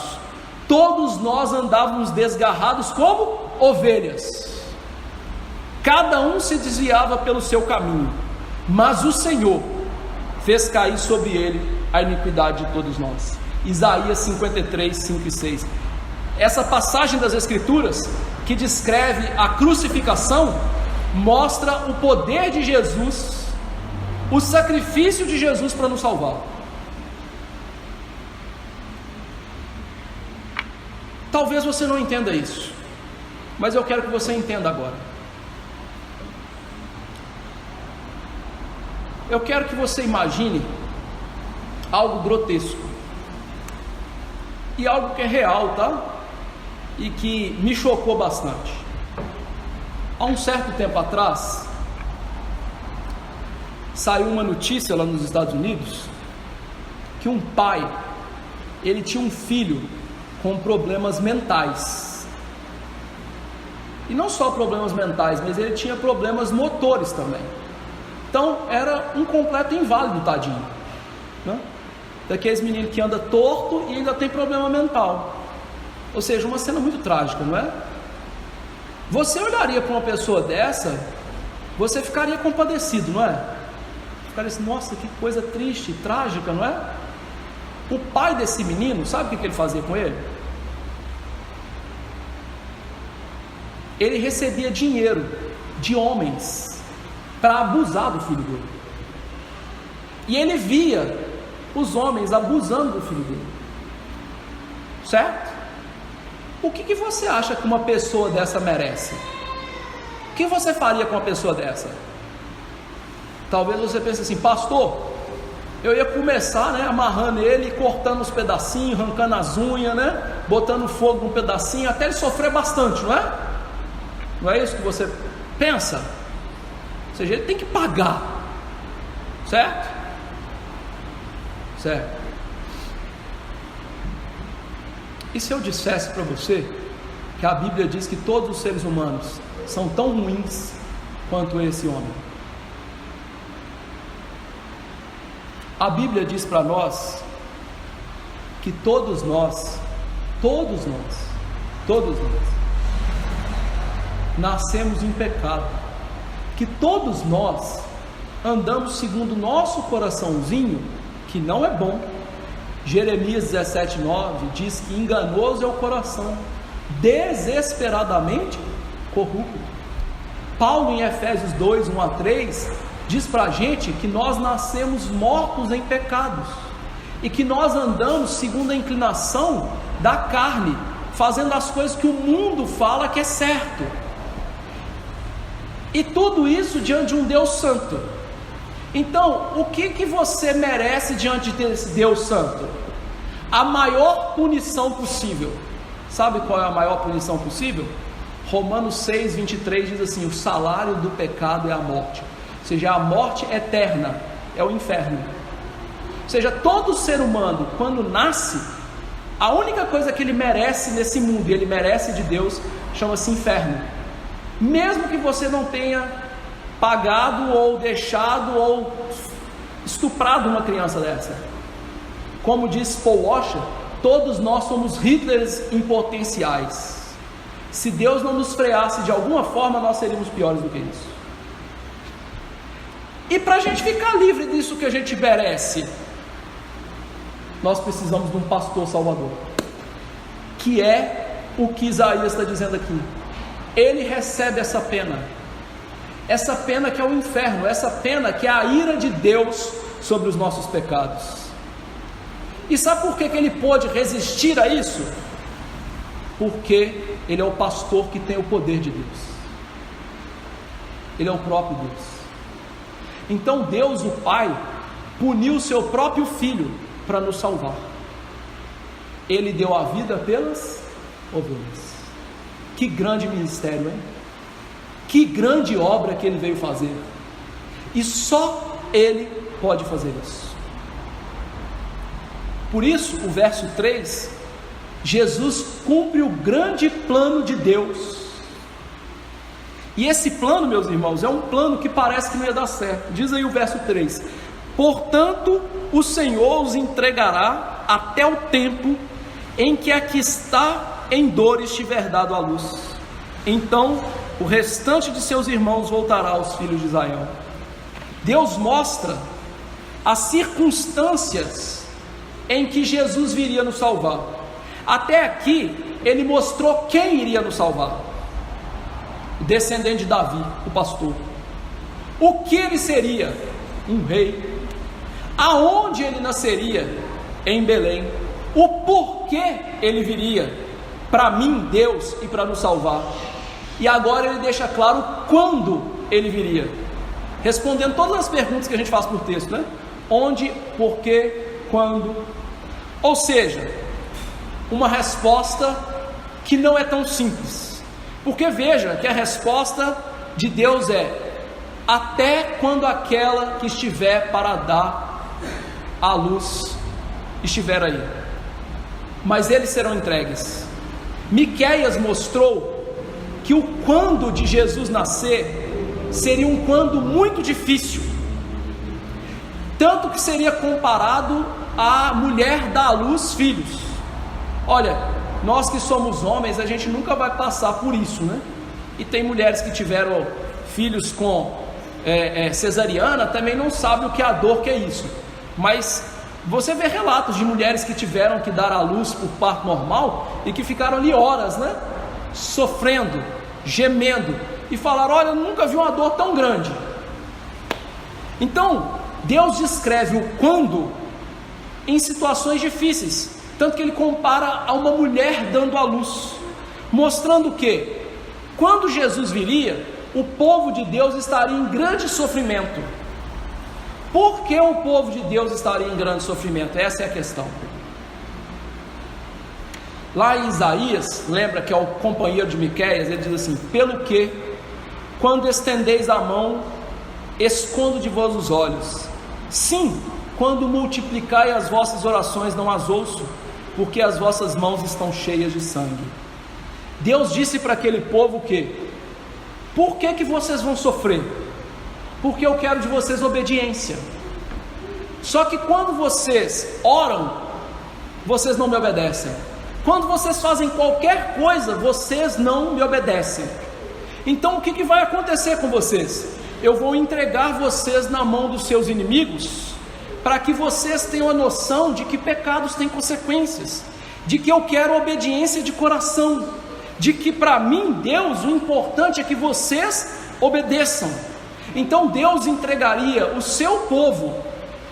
Todos nós andávamos desgarrados como ovelhas, cada um se desviava pelo seu caminho, mas o Senhor fez cair sobre ele a iniquidade de todos nós. Isaías 53, 5 e 6. Essa passagem das Escrituras, que descreve a crucificação, mostra o poder de Jesus, o sacrifício de Jesus para nos salvar. Talvez você não entenda isso, mas eu quero que você entenda agora. Eu quero que você imagine algo grotesco e algo que é real, tá? E que me chocou bastante. Há um certo tempo atrás, saiu uma notícia lá nos Estados Unidos que um pai, ele tinha um filho com problemas mentais. E não só problemas mentais, mas ele tinha problemas motores também. Então era um completo inválido, tadinho, né? Daqueles meninos que anda torto e ainda tem problema mental. Ou seja, uma cena muito trágica, não é? Você olharia para uma pessoa dessa, você ficaria compadecido, não é? Ficaria assim, nossa, que coisa triste, trágica, não é? O pai desse menino, sabe o que ele fazia com ele? Ele recebia dinheiro de homens para abusar do filho dele. E ele via os homens abusando do filho dele. Certo? O que você acha que uma pessoa dessa merece? O que você faria com uma pessoa dessa? Talvez você pense assim, pastor, eu ia começar, né, amarrando ele, cortando os pedacinhos, arrancando as unhas, né, botando fogo num pedacinho, até ele sofrer bastante, não é? Não é isso que você pensa? Ou seja, ele tem que pagar, certo? Certo. E se eu dissesse para você que a Bíblia diz que todos os seres humanos são tão ruins quanto esse homem? A Bíblia diz para nós que todos nós nascemos em pecado, que todos nós andamos segundo o nosso coraçãozinho, que não é bom. Jeremias 17:9 diz que enganoso é o coração, desesperadamente corrupto. Paulo em Efésios 2, 1 a 3 diz para a gente que nós nascemos mortos em pecados e que nós andamos segundo a inclinação da carne, fazendo as coisas que o mundo fala que é certo, e tudo isso diante de um Deus santo. Então, o que você merece diante desse Deus santo? A maior punição possível. Sabe qual é a maior punição possível? Romanos 6, 23 diz assim: o salário do pecado é a morte, ou seja, a morte eterna é o inferno. Ou seja, todo ser humano, quando nasce, a única coisa que ele merece nesse mundo, e ele merece de Deus, chama-se inferno. Mesmo que você não tenha pagado ou deixado ou estuprado uma criança dessa. Como diz Paul Washer, todos nós somos Hitlers em potenciais. Se Deus não nos freasse de alguma forma, nós seríamos piores do que isso. E para a gente ficar livre disso que a gente merece, nós precisamos de um pastor salvador, que é o que Isaías está dizendo aqui. Ele recebe essa pena que é o inferno, essa pena que é a ira de Deus sobre os nossos pecados. E sabe por que ele pôde resistir a isso? Porque ele é o pastor que tem o poder de Deus, ele é o próprio Deus. Então Deus, o Pai, puniu o seu próprio Filho para nos salvar. Ele deu a vida pelas ovelhas. Que grande ministério, hein? Que grande obra que ele veio fazer. E só ele pode fazer isso. Por isso, o verso 3, Jesus cumpre o grande plano de Deus. E esse plano, meus irmãos, é um plano que parece que não ia dar certo. Diz aí o verso 3: Portanto, o Senhor os entregará até o tempo em que a que está em dores estiver dado à luz. Então, o restante de seus irmãos voltará aos filhos de Israel. Deus mostra as circunstâncias em que Jesus viria nos salvar. Até aqui, ele mostrou quem iria nos salvar: o descendente de Davi, o pastor. O que ele seria? Um rei. Aonde ele nasceria? Em Belém. O porquê ele viria? Para mim, Deus, e para nos salvar. E agora ele deixa claro quando ele viria, respondendo todas as perguntas que a gente faz por texto, né? Onde, porquê, quando. Ou seja, uma resposta que não é tão simples, porque veja que a resposta de Deus é: até quando aquela que estiver para dar a luz estiver aí. Mas eles serão entregues. Miqueias mostrou que o quando de Jesus nascer seria um quando muito difícil, tanto que seria comparado à mulher dar à luz filhos. Olha, nós que somos homens, a gente nunca vai passar por isso, né? E tem mulheres que tiveram filhos com cesariana, também não sabem o que é a dor que é isso. Mas você vê relatos de mulheres que tiveram que dar à luz por parto normal e que ficaram ali horas, né? Sofrendo, gemendo, e falaram: olha, eu nunca vi uma dor tão grande. Então, Deus descreve o quando em situações difíceis, tanto que ele compara a uma mulher dando à luz, mostrando que quando Jesus viria, o povo de Deus estaria em grande sofrimento. Por que o povo de Deus estaria em grande sofrimento? Essa é a questão. Lá em Isaías, lembra que é o companheiro de Miqueias, ele diz assim: pelo que, quando estendeis a mão, escondo de vós os olhos. Sim, quando multiplicai as vossas orações, não as ouço, porque as vossas mãos estão cheias de sangue. Deus disse para aquele povo que: por que vocês vão sofrer? Porque eu quero de vocês obediência. Só que quando vocês oram, vocês não me obedecem. Quando vocês fazem qualquer coisa, vocês não me obedecem. Então o que vai acontecer com vocês? Eu vou entregar vocês na mão dos seus inimigos, para que vocês tenham a noção de que pecados têm consequências, de que eu quero obediência de coração, de que para mim, Deus, o importante é que vocês obedeçam. Então Deus entregaria o seu povo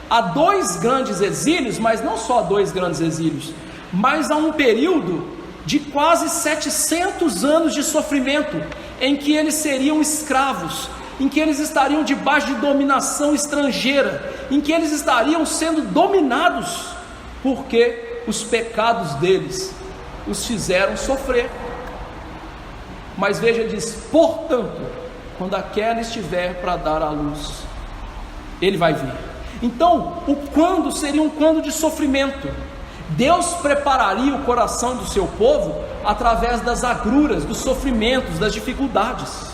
a 2 grandes exílios, mas não só a 2 grandes exílios, mas a um período de quase 700 anos de sofrimento, em que eles seriam escravos, em que eles estariam debaixo de dominação estrangeira, em que eles estariam sendo dominados, porque os pecados deles os fizeram sofrer. Mas veja, ele diz: portanto, quando aquela estiver para dar à luz, ele vai vir. Então, o quando seria um quando de sofrimento. Deus prepararia o coração do seu povo através das agruras, dos sofrimentos, das dificuldades.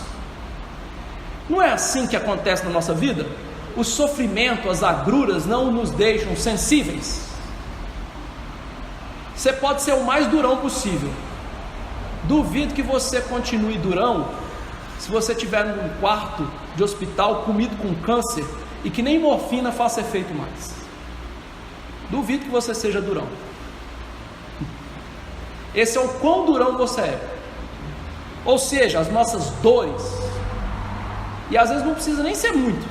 Não é assim que acontece na nossa vida? O sofrimento, as agruras não nos deixam sensíveis. Você pode ser o mais durão possível. Duvido que você continue durão se você estiver num quarto de hospital comido com câncer e que nem morfina faça efeito mais. Duvido que você seja durão. Esse é o quão durão você é. Ou seja, as nossas dores, e às vezes não precisa nem ser muito,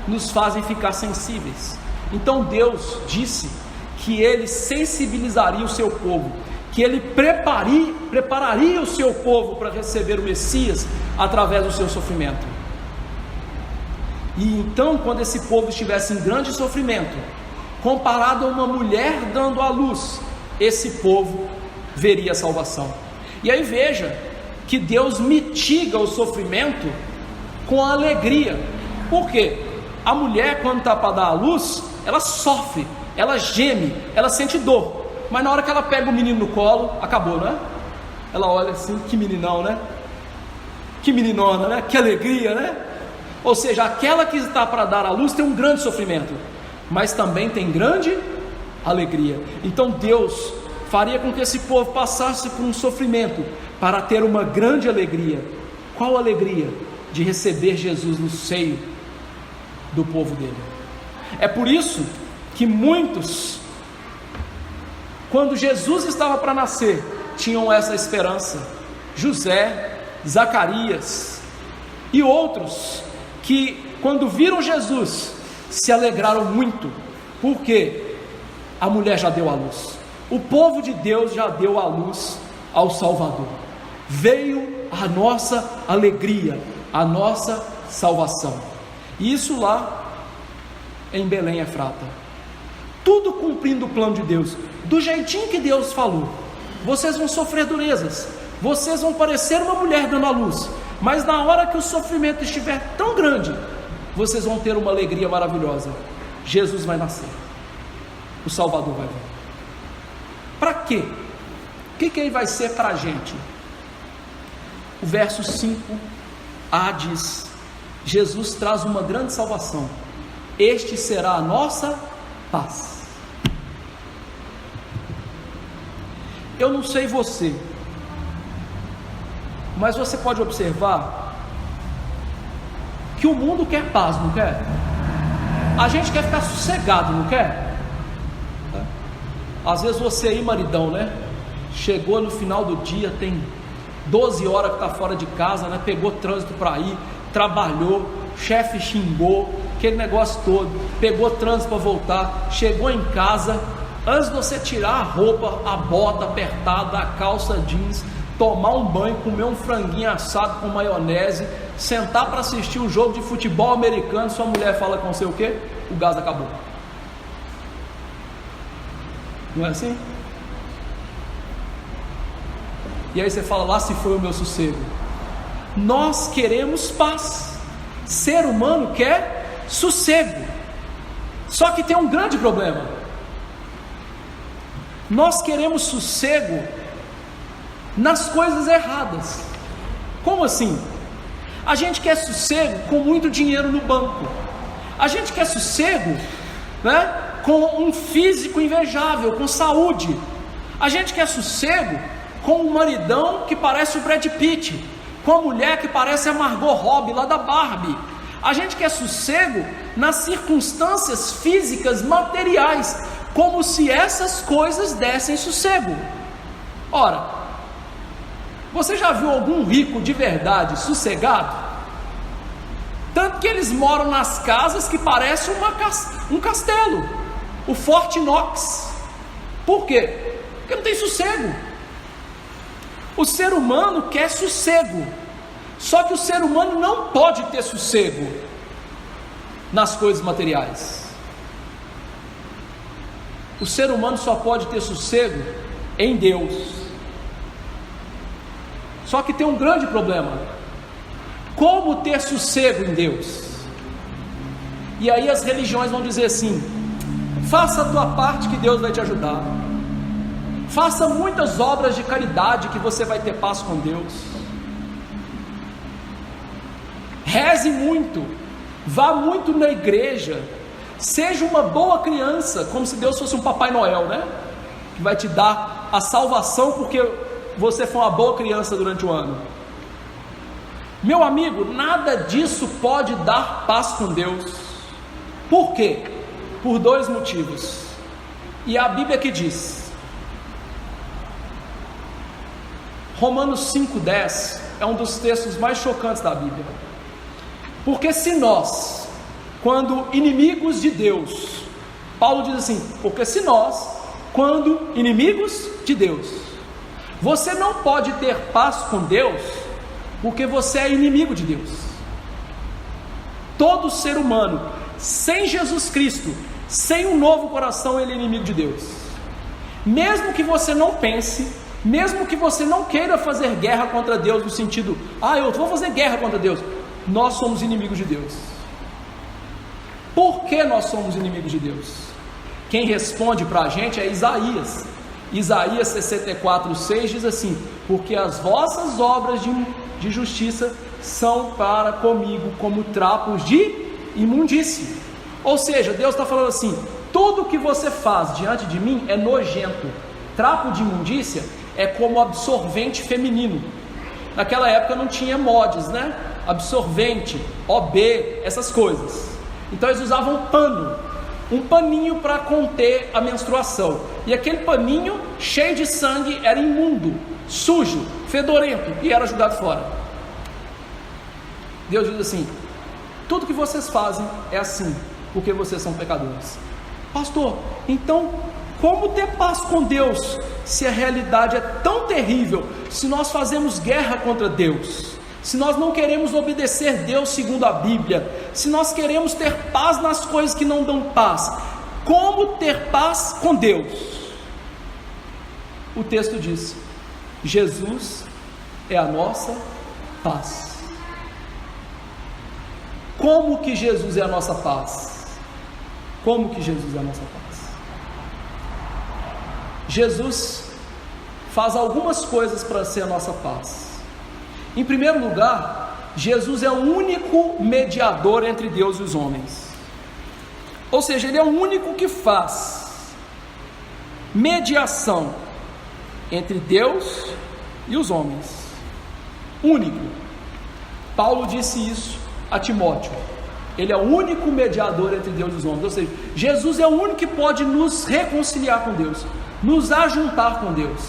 nos fazem ficar sensíveis. Então Deus disse que Ele sensibilizaria o seu povo, que Ele prepararia o seu povo para receber o Messias através do seu sofrimento. E então, quando esse povo estivesse em grande sofrimento, comparado a uma mulher dando à luz, esse povo veria a salvação. E aí veja que Deus mitiga o sofrimento com a alegria. Por quê? A mulher, quando está para dar à luz, ela sofre, ela geme, ela sente dor, mas na hora que ela pega o menino no colo, acabou, não é? Ela olha assim: que meninão, né? Que meninona, né? Que alegria, né? Ou seja, aquela que está para dar à luz tem um grande sofrimento, mas também tem grande alegria. Então Deus faria com que esse povo passasse por um sofrimento para ter uma grande alegria. Qual alegria? De receber Jesus no seio do povo dele. É por isso que muitos, quando Jesus estava para nascer, tinham essa esperança. José, Zacarias e outros que, quando viram Jesus, se alegraram muito, porque a mulher já deu à luz, o povo de Deus já deu à luz ao Salvador, veio a nossa alegria, a nossa salvação. E isso lá em Belém Efrata, tudo cumprindo o plano de Deus, do jeitinho que Deus falou. Vocês vão sofrer durezas, vocês vão parecer uma mulher dando à luz, mas na hora que o sofrimento estiver tão grande, vocês vão ter uma alegria maravilhosa. Jesus vai nascer, o Salvador vai vir. Para quê? O que ele vai ser para a gente? O verso 5a diz: Jesus traz uma grande salvação, este será a nossa paz. Eu não sei você, mas você pode observar que o mundo quer paz, não quer? A gente quer ficar sossegado, não quer? Às vezes você aí, maridão, né? Chegou no final do dia, tem 12 horas que está fora de casa, né? Pegou trânsito para ir, trabalhou, chefe xingou, aquele negócio todo, pegou trânsito para voltar, chegou em casa, antes de você tirar a roupa, a bota apertada, a calça jeans, tomar um banho, comer um franguinho assado com maionese, sentar para assistir um jogo de futebol americano, sua mulher fala com você o quê? O gás acabou. Não é assim? E aí você fala, lá se foi o meu sossego. Nós queremos paz. Ser humano quer sossego. Só que tem um grande problema. Nós queremos sossego nas coisas erradas. Como assim? A gente quer sossego com muito dinheiro no banco. A gente quer sossego, né, com um físico invejável, com saúde. A gente quer sossego com um maridão que parece o Brad Pitt, com a mulher que parece a Margot Robbie lá da Barbie. A gente quer sossego nas circunstâncias físicas, materiais, como se essas coisas dessem sossego. Ora, você já viu algum rico de verdade sossegado? Tanto que eles moram nas casas que parecem um castelo, o Fort Knox. Por quê? Porque não tem sossego. O ser humano quer sossego, só que o ser humano não pode ter sossego nas coisas materiais. O ser humano só pode ter sossego em Deus. Só que tem um grande problema: como ter sossego em Deus? E aí as religiões vão dizer assim: faça a tua parte que Deus vai te ajudar, faça muitas obras de caridade que você vai ter paz com Deus, reze muito, vá muito na igreja, seja uma boa criança, como se Deus fosse um Papai Noel, né? Que vai te dar a salvação porque você foi uma boa criança durante o ano. Meu amigo, nada disso pode dar paz com Deus. Por quê? Por dois motivos. E a Bíblia que diz, Romanos 5,10 é um dos textos mais chocantes da Bíblia. Porque se nós, quando inimigos de Deus, Paulo diz assim, porque se nós, quando inimigos de Deus, você não pode ter paz com Deus, porque você é inimigo de Deus. Todo ser humano, sem Jesus Cristo, sem um novo coração, ele é inimigo de Deus. Mesmo que você não pense, mesmo que você não queira fazer guerra contra Deus, no sentido, eu vou fazer guerra contra Deus, nós somos inimigos de Deus. Por que nós somos inimigos de Deus? Quem responde para a gente é Isaías. Isaías 64,6 diz assim: porque as vossas obras de justiça são para comigo como trapos de imundícia. Ou seja, Deus está falando assim: tudo que você faz diante de mim é nojento. Trapo de imundícia é como absorvente feminino. Naquela época não tinha mods, né? Absorvente, OB, essas coisas. Então eles usavam pano, um paninho para conter a menstruação. E aquele paninho cheio de sangue era imundo, sujo, fedorento, e era jogado fora. Deus diz assim: tudo que vocês fazem é assim, porque vocês são pecadores. Pastor, então como ter paz com Deus se a realidade é tão terrível? Se nós fazemos guerra contra Deus, se nós não queremos obedecer Deus segundo a Bíblia, se nós queremos ter paz nas coisas que não dão paz, como ter paz com Deus? O texto diz: Jesus é a nossa paz. Como que Jesus é a nossa paz? Como que Jesus é a nossa paz? Jesus faz algumas coisas para ser a nossa paz. Em primeiro lugar, Jesus é o único mediador entre Deus e os homens. Ou seja, Ele é o único que faz mediação entre Deus e os homens. Único. Paulo disse isso a Timóteo. Ele é o único mediador entre Deus e os homens. Ou seja, Jesus é o único que pode nos reconciliar com Deus, nos ajuntar com Deus.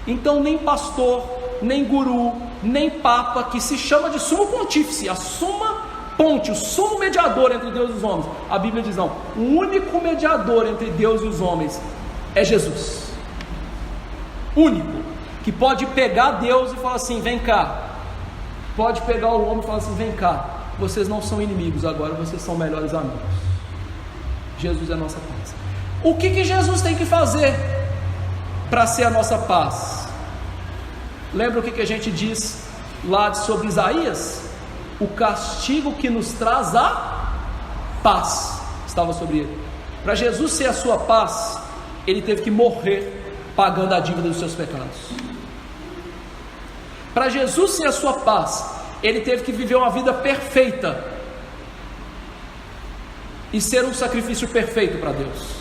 Então nem pastor, nem guru, nem papa, que se chama de sumo pontífice, a suma ponte, o sumo mediador entre Deus e os homens, a Bíblia diz não, o único mediador entre Deus e os homens é Jesus. Único, que pode pegar Deus e falar assim: vem cá. Pode pegar o homem e falar assim: vem cá, vocês não são inimigos agora, vocês são melhores amigos. Jesus é a nossa paz. O que Jesus tem que fazer para ser a nossa paz? Lembra o que a gente diz lá sobre Isaías? O castigo que nos traz a paz estava sobre ele. Para Jesus ser a sua paz, ele teve que morrer pagando a dívida dos seus pecados. Para Jesus ser a sua paz, ele teve que viver uma vida perfeita e ser um sacrifício perfeito para Deus.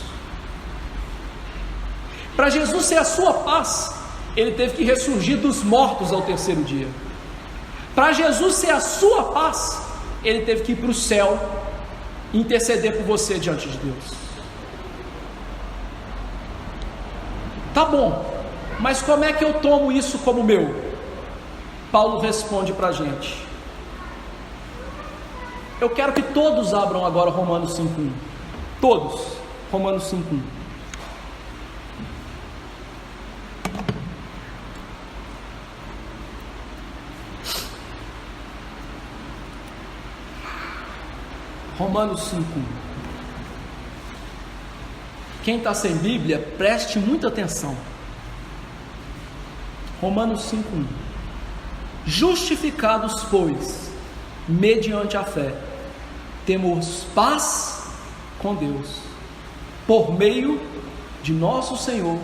Para Jesus ser a sua paz, ele teve que ressurgir dos mortos ao terceiro dia. Para Jesus ser a sua paz, ele teve que ir para o céu e interceder por você diante de Deus. Tá bom, mas como é que eu tomo isso como meu? Paulo responde para a gente. Eu quero que todos abram agora Romanos 5:1. Todos, Romanos 5:1. Romanos 5:1. Quem está sem Bíblia, preste muita atenção. Romanos 5:1. Justificados, pois, mediante a fé, temos paz com Deus, por meio de nosso Senhor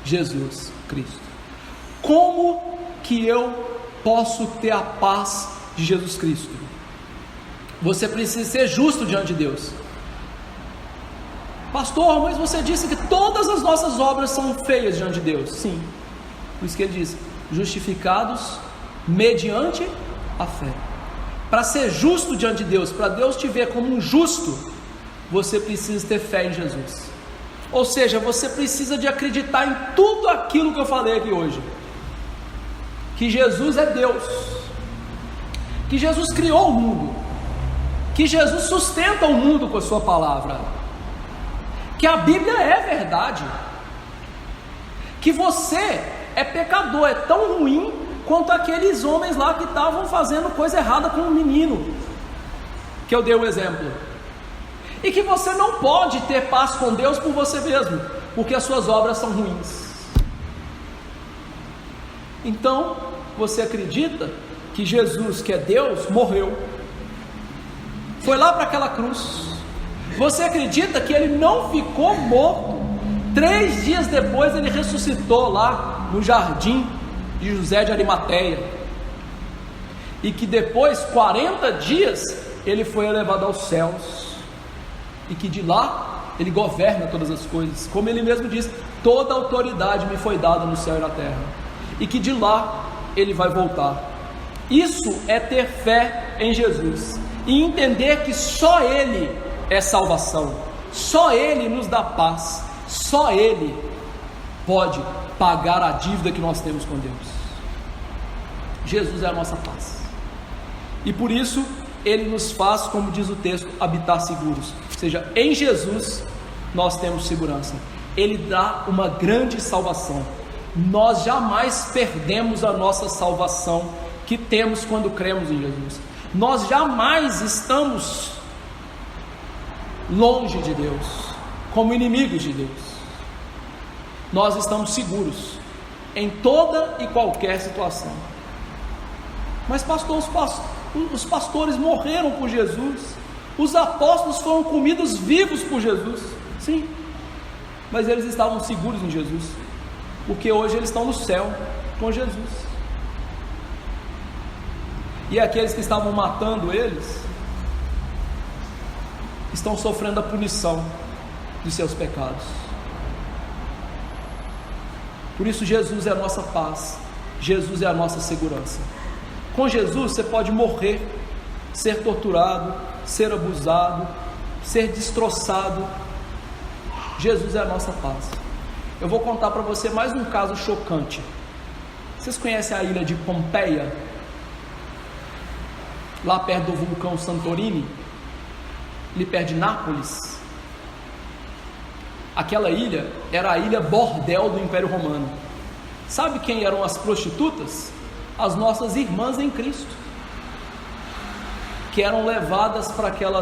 Jesus Cristo. Como que eu posso ter a paz de Jesus Cristo? Você precisa ser justo diante de Deus. Pastor, mas você disse que todas as nossas obras são feias diante de Deus. Sim, por isso que ele diz: justificados mediante a fé. Para ser justo diante de Deus, para Deus te ver como um justo, você precisa ter fé em Jesus. Ou seja, você precisa de acreditar em tudo aquilo que eu falei aqui hoje, que Jesus é Deus, que Jesus criou o mundo, que Jesus sustenta o mundo com a sua palavra, que a Bíblia é verdade, que você é pecador, é tão ruim quanto aqueles homens lá que estavam fazendo coisa errada com um menino, que eu dei o exemplo, e que você não pode ter paz com Deus por você mesmo, porque as suas obras são ruins. Então, você acredita que Jesus, que é Deus, morreu, foi lá para aquela cruz. Você acredita que ele não ficou morto? 3 dias depois ele ressuscitou lá no jardim de José de Arimateia. e que depois, 40 dias, ele foi elevado aos céus, e que de lá ele governa todas as coisas, como ele mesmo diz: toda autoridade me foi dada no céu e na terra, e que de lá ele vai voltar. Isso é ter fé em Jesus e entender que só Ele é salvação, só Ele nos dá paz, só Ele pode pagar a dívida que nós temos com Deus. Jesus é a nossa paz, e por isso Ele nos faz, como diz o texto, habitar seguros. Ou seja, em Jesus nós temos segurança. Ele dá uma grande salvação. Nós jamais perdemos a nossa salvação que temos quando cremos em Jesus. Nós jamais estamos longe de Deus, como inimigos de Deus. Nós estamos seguros em toda e qualquer situação. Mas pastor, os pastores morreram por Jesus, os apóstolos foram comidos vivos por Jesus. Sim, mas eles estavam seguros em Jesus, porque hoje eles estão no céu com Jesus. E aqueles que estavam matando eles estão sofrendo a punição de seus pecados. Por isso Jesus é a nossa paz, Jesus é a nossa segurança. Com Jesus você pode morrer, ser torturado, ser abusado, ser destroçado. Jesus é a nossa paz. Eu vou contar para você mais um caso chocante. Vocês conhecem a ilha de Pompeia? Lá perto do vulcão Santorini, ali perto de Nápoles. Aquela ilha era a ilha bordel do Império Romano. Sabe quem eram as prostitutas? As nossas irmãs em Cristo, que eram levadas para aquela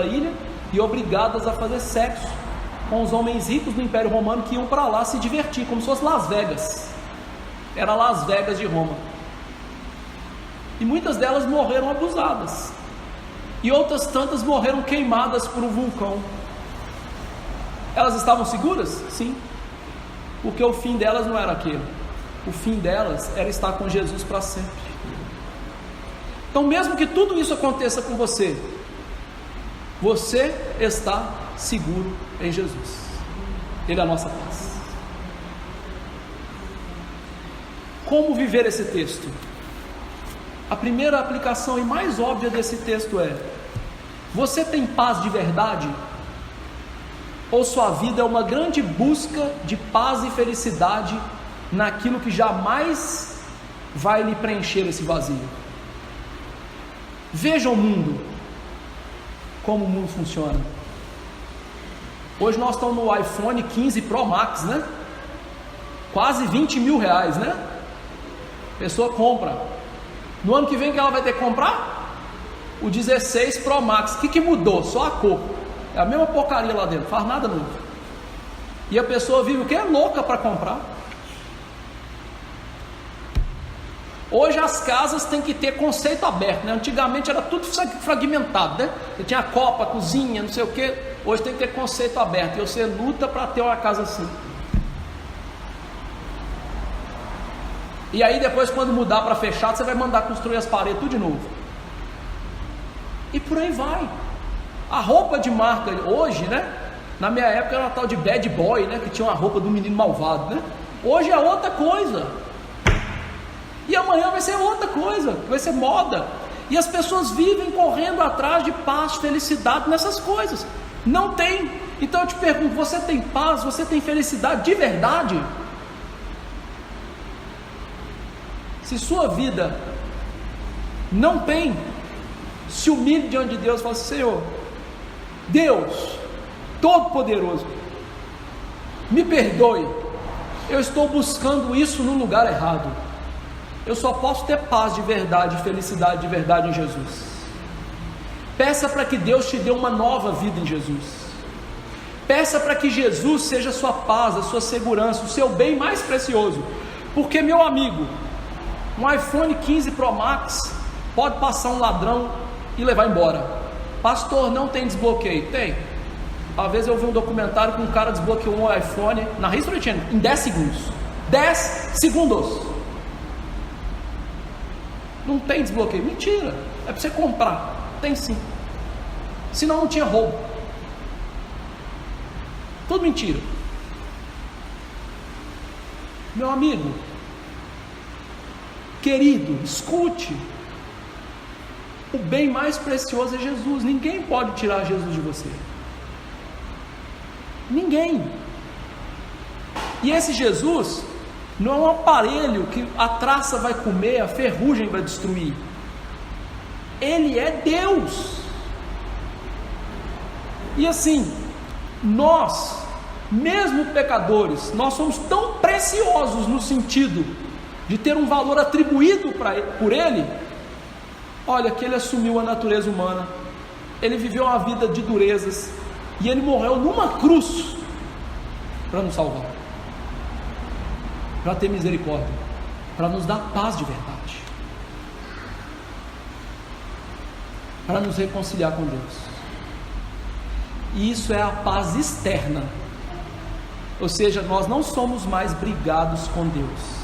ilha e obrigadas a fazer sexo com os homens ricos do Império Romano, que iam para lá se divertir, como se fosse Las Vegas. Era Las Vegas de Roma. E muitas delas morreram abusadas, e outras tantas morreram queimadas por um vulcão. Elas estavam seguras? Sim, porque o fim delas não era aquele. O fim delas era estar com Jesus para sempre. Então, mesmo que tudo isso aconteça com você, você está seguro em Jesus. Ele é a nossa paz. Como viver esse texto? A primeira aplicação e mais óbvia desse texto é: você tem paz de verdade? Ou sua vida é uma grande busca de paz e felicidade naquilo que jamais vai lhe preencher esse vazio? Veja o mundo, como o mundo funciona. Hoje nós estamos no iPhone 15 Pro Max, né? Quase 20 mil reais, né? A pessoa compra. No ano que vem, que ela vai ter que comprar? O 16 Pro Max. O que mudou? Só a cor. É a mesma porcaria lá dentro, faz nada novo. E a pessoa vive o que? É louca para comprar. Hoje as casas têm que ter conceito aberto, né? Antigamente era tudo fragmentado, né? Você tinha a copa, a cozinha, não sei o que. Hoje tem que ter conceito aberto, e você luta para ter uma casa assim. E aí depois, quando mudar para fechado, você vai mandar construir as paredes tudo de novo. E por aí vai. A roupa de marca hoje, né? Na minha época era uma tal de bad boy, né? Que tinha uma roupa do menino malvado, né? Hoje é outra coisa. E amanhã vai ser outra coisa, vai ser moda. E as pessoas vivem correndo atrás de paz, felicidade nessas coisas. Não tem. Então eu te pergunto, você tem paz, você tem felicidade de verdade? Se sua vida não tem, se humilhe diante de Deus e fala assim: Senhor, Deus Todo-Poderoso, me perdoe, eu estou buscando isso no lugar errado. Eu só posso ter paz de verdade, felicidade de verdade em Jesus. Peça para que Deus te dê uma nova vida em Jesus. Peça para que Jesus seja a sua paz, a sua segurança, o seu bem mais precioso. Porque, meu amigo, um iPhone 15 Pro Max pode passar um ladrão e levar embora. Pastor, não tem desbloqueio? Tem. Uma vez eu vi um documentário que um cara desbloqueou um iPhone na History Channel em 10 segundos. 10 segundos. Não tem desbloqueio. Mentira, é para você comprar. Tem sim. Senão não tinha roubo. Tudo mentira. Meu amigo, querido, escute. O bem mais precioso é Jesus. Ninguém pode tirar Jesus de você. Ninguém. E esse Jesus não é um aparelho que a traça vai comer, a ferrugem vai destruir. Ele é Deus. E assim, nós, mesmo pecadores, nós somos tão preciosos no sentido de ter um valor atribuído por Ele. Olha, que Ele assumiu a natureza humana, Ele viveu uma vida de durezas, e Ele morreu numa cruz para nos salvar, para ter misericórdia, para nos dar paz de verdade, para nos reconciliar com Deus. E isso é a paz externa, ou seja, nós não somos mais brigados com Deus.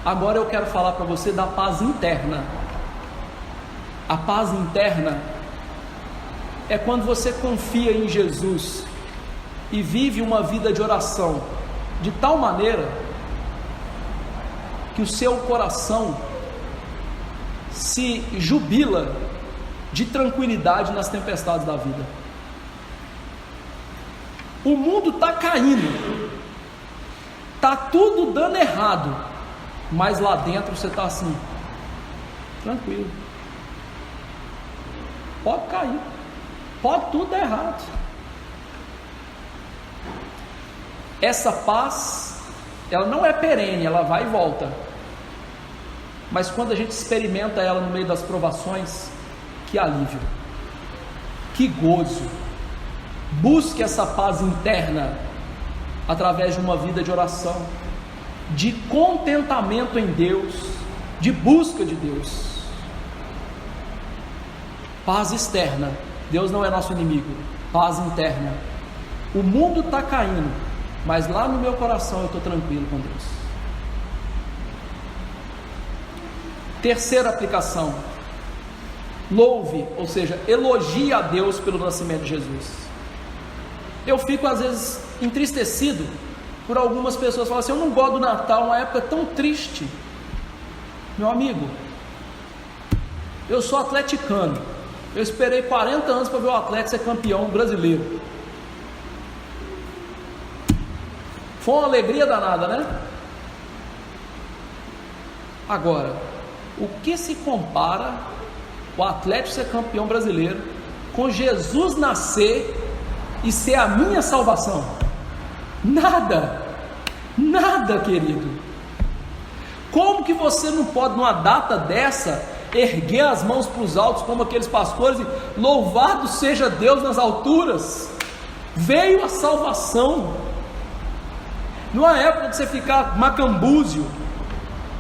Agora eu quero falar para você da paz interna. A paz interna é quando você confia em Jesus e vive uma vida de oração de tal maneira que o seu coração se jubila de tranquilidade nas tempestades da vida. O mundo está caindo, está tudo dando errado, mas lá dentro você está assim, tranquilo. Pode cair, pode tudo dar errado. Essa paz, ela não é perene, ela vai e volta. Mas quando a gente experimenta ela no meio das provações, que alívio, que gozo. Busque essa paz interna através de uma vida de oração, de contentamento em Deus, de busca de Deus. Paz externa, Deus não é nosso inimigo. Paz interna, o mundo está caindo, mas lá no meu coração eu estou tranquilo com Deus. Terceira aplicação: louve, ou seja, elogie a Deus pelo nascimento de Jesus. Eu fico às vezes entristecido por algumas pessoas que falam assim: eu não gosto do Natal, uma época tão triste. Meu amigo, eu sou atleticano, eu esperei 40 anos para ver o Atlético ser campeão brasileiro. Foi uma alegria danada, né? Agora, o que se compara o Atlético ser campeão brasileiro com Jesus nascer e ser a minha salvação? Nada, nada, querido. Como que você não pode, numa data dessa, erguer as mãos para os altos como aqueles pastores e louvado seja Deus nas alturas? Veio a salvação. Não é época de você ficar macambúzio,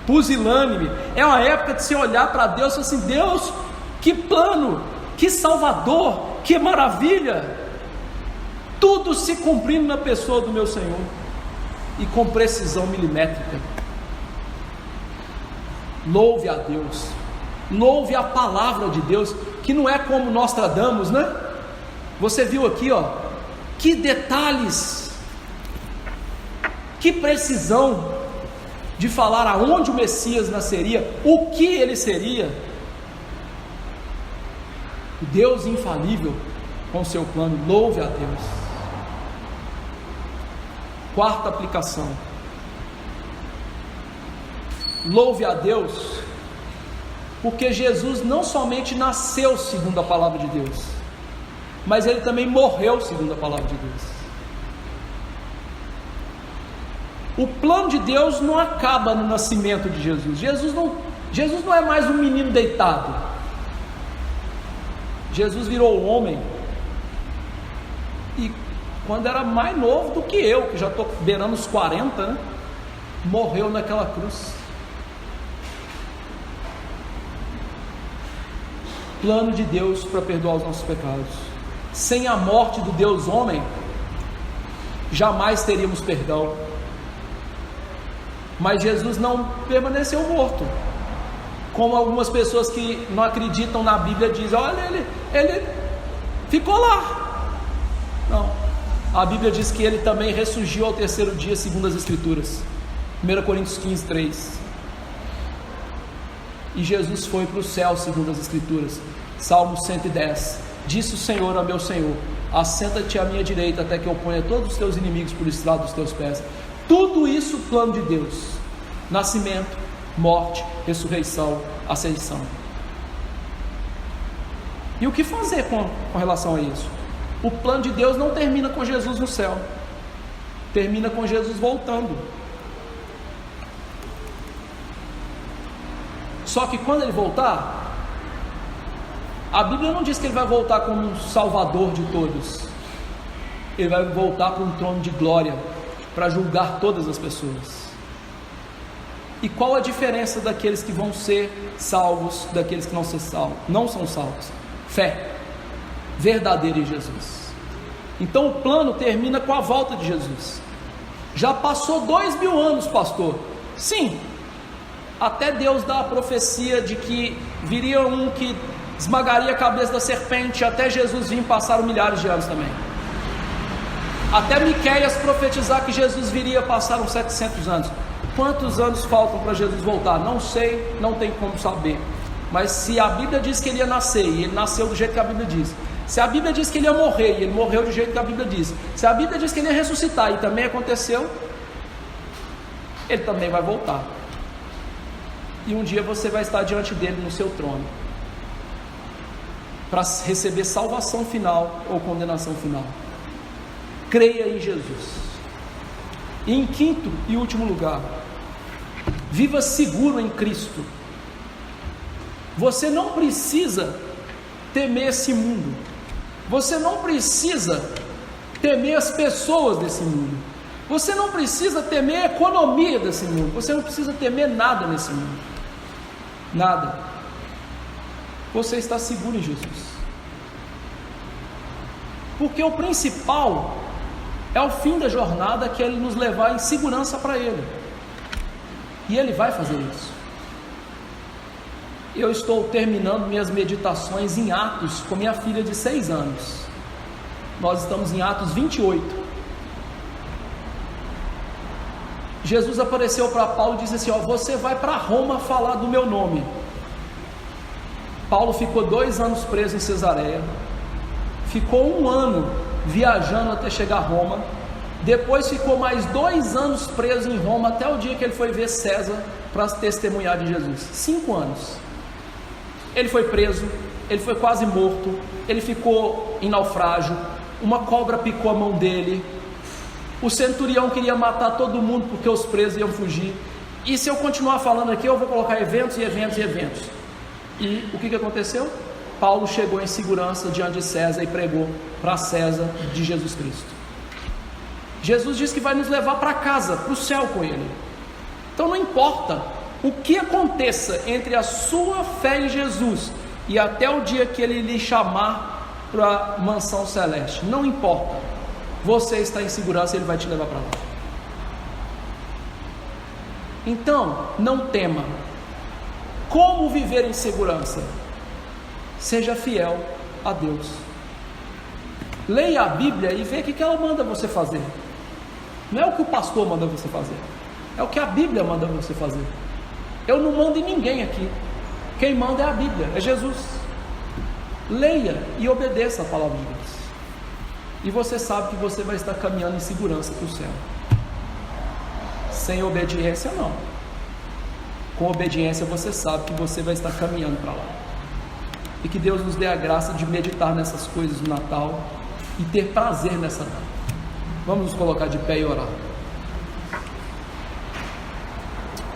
pusilânime. É uma época de você olhar para Deus e falar assim: Deus, que plano, que salvador, que maravilha. Tudo se cumprindo na pessoa do meu Senhor, e com precisão milimétrica. Louve a Deus, louve a palavra de Deus, que não é como nós tradamos, né? Você viu aqui, ó, que detalhes, que precisão de falar aonde o Messias nasceria, o que ele seria. Deus infalível com o seu plano. Louve a Deus. Quarta aplicação: louve a Deus, porque Jesus não somente nasceu segundo a palavra de Deus, mas ele também morreu segundo a palavra de Deus. O plano de Deus não acaba no nascimento de Jesus. Jesus não é mais um menino deitado. Jesus virou homem, e quando era mais novo do que eu, que já estou beirando os 40, né? Morreu naquela cruz. Plano de Deus para perdoar os nossos pecados. Sem a morte do Deus homem, jamais teríamos perdão. Mas Jesus não permaneceu morto. Como algumas pessoas que não acreditam na Bíblia dizem: olha, ele ficou lá. Não, a Bíblia diz que ele também ressurgiu ao terceiro dia, segundo as Escrituras. 1 Coríntios 15, 3. E Jesus foi para o céu, segundo as Escrituras. Salmo 110. Disse o Senhor ao meu Senhor: assenta-te à minha direita, até que eu ponha todos os teus inimigos por estrado dos teus pés. Tudo isso, plano de Deus: nascimento, morte, ressurreição, ascensão. E o que fazer com relação a isso? O plano de Deus não termina com Jesus no céu, termina com Jesus voltando. Só que quando ele voltar, a Bíblia não diz que ele vai voltar como um salvador de todos. Ele vai voltar para um trono de glória, para julgar todas as pessoas. E qual a diferença daqueles que vão ser salvos daqueles que não são salvos? Fé verdadeira em Jesus. Então o plano termina com a volta de Jesus. Já passou 2000 anos, pastor. Sim, até Deus dá a profecia de que viria um que esmagaria a cabeça da serpente, até Jesus vir, passaram milhares de anos também. Até Miqueias profetizar que Jesus viria, passaram 700 anos. Quantos anos faltam para Jesus voltar? Não sei, não tem como saber. Mas se a Bíblia diz que ele ia nascer, e ele nasceu do jeito que a Bíblia diz. Se a Bíblia diz que ele ia morrer, e ele morreu do jeito que a Bíblia diz. Se a Bíblia diz que ele ia ressuscitar, e também aconteceu, ele também vai voltar. E um dia você vai estar diante dele no seu trono, para receber salvação final ou condenação final. Creia em Jesus. E em quinto e último lugar, viva seguro em Cristo. Você não precisa temer esse mundo. Você não precisa temer as pessoas desse mundo. Você não precisa temer a economia desse mundo. Você não precisa temer nada nesse mundo. Nada. Você está seguro em Jesus. Porque o principal é o fim da jornada, que é Ele nos levar em segurança para Ele. E Ele vai fazer isso. Eu estou terminando minhas meditações em Atos com minha filha de 6 anos. Nós estamos em Atos 28. Jesus apareceu para Paulo e disse assim: você vai para Roma falar do meu nome. Paulo ficou 2 anos preso em Cesareia. Ficou 1 ano viajando até chegar a Roma. Depois ficou mais 2 anos preso em Roma, até o dia que ele foi ver César para testemunhar de Jesus. 5 anos. Ele foi preso, ele foi quase morto, ele ficou em naufrágio, uma cobra picou a mão dele, o centurião queria matar todo mundo porque os presos iam fugir. E se eu continuar falando aqui, eu vou colocar eventos e eventos e eventos. E o que aconteceu? Paulo chegou em segurança diante de César e pregou para César de Jesus Cristo. Jesus diz que vai nos levar para casa, para o céu com Ele. Então não importa o que aconteça entre a sua fé em Jesus e até o dia que Ele lhe chamar para a mansão celeste, não importa, você está em segurança e Ele vai te levar para lá. Então, não tema. Como viver em segurança? Seja fiel a Deus. Leia a Bíblia e vê o que ela manda você fazer. Não é o que o pastor manda você fazer, é o que a Bíblia manda você fazer. Eu não mando em ninguém aqui. Quem manda é a Bíblia, é Jesus. Leia e obedeça a palavra de Deus, e você sabe que você vai estar caminhando em segurança para o céu. Sem obediência, não. Com obediência, você sabe que você vai estar caminhando para lá. E que Deus nos dê a graça de meditar nessas coisas no Natal e ter prazer nessa data. Vamos nos colocar de pé e orar.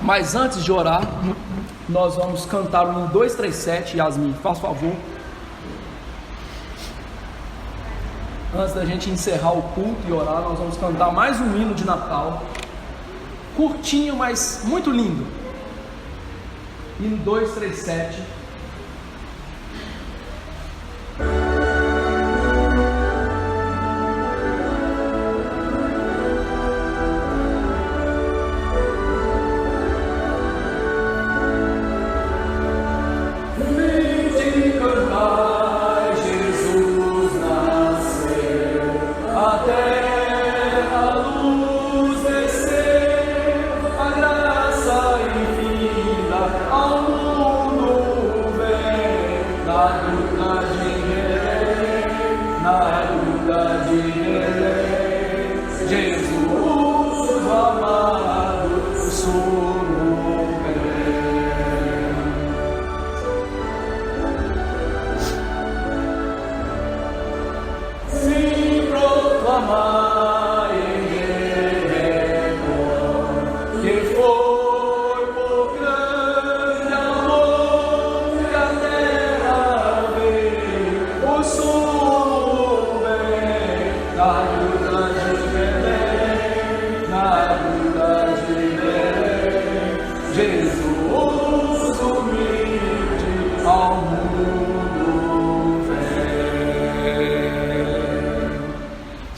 Mas antes de orar, nós vamos cantar o 1, 2, 3, 7. Yasmin, faz favor. Antes da gente encerrar o culto e orar, nós vamos cantar mais um hino de Natal. Curtinho, mas muito lindo. Hino 2, 3, 7.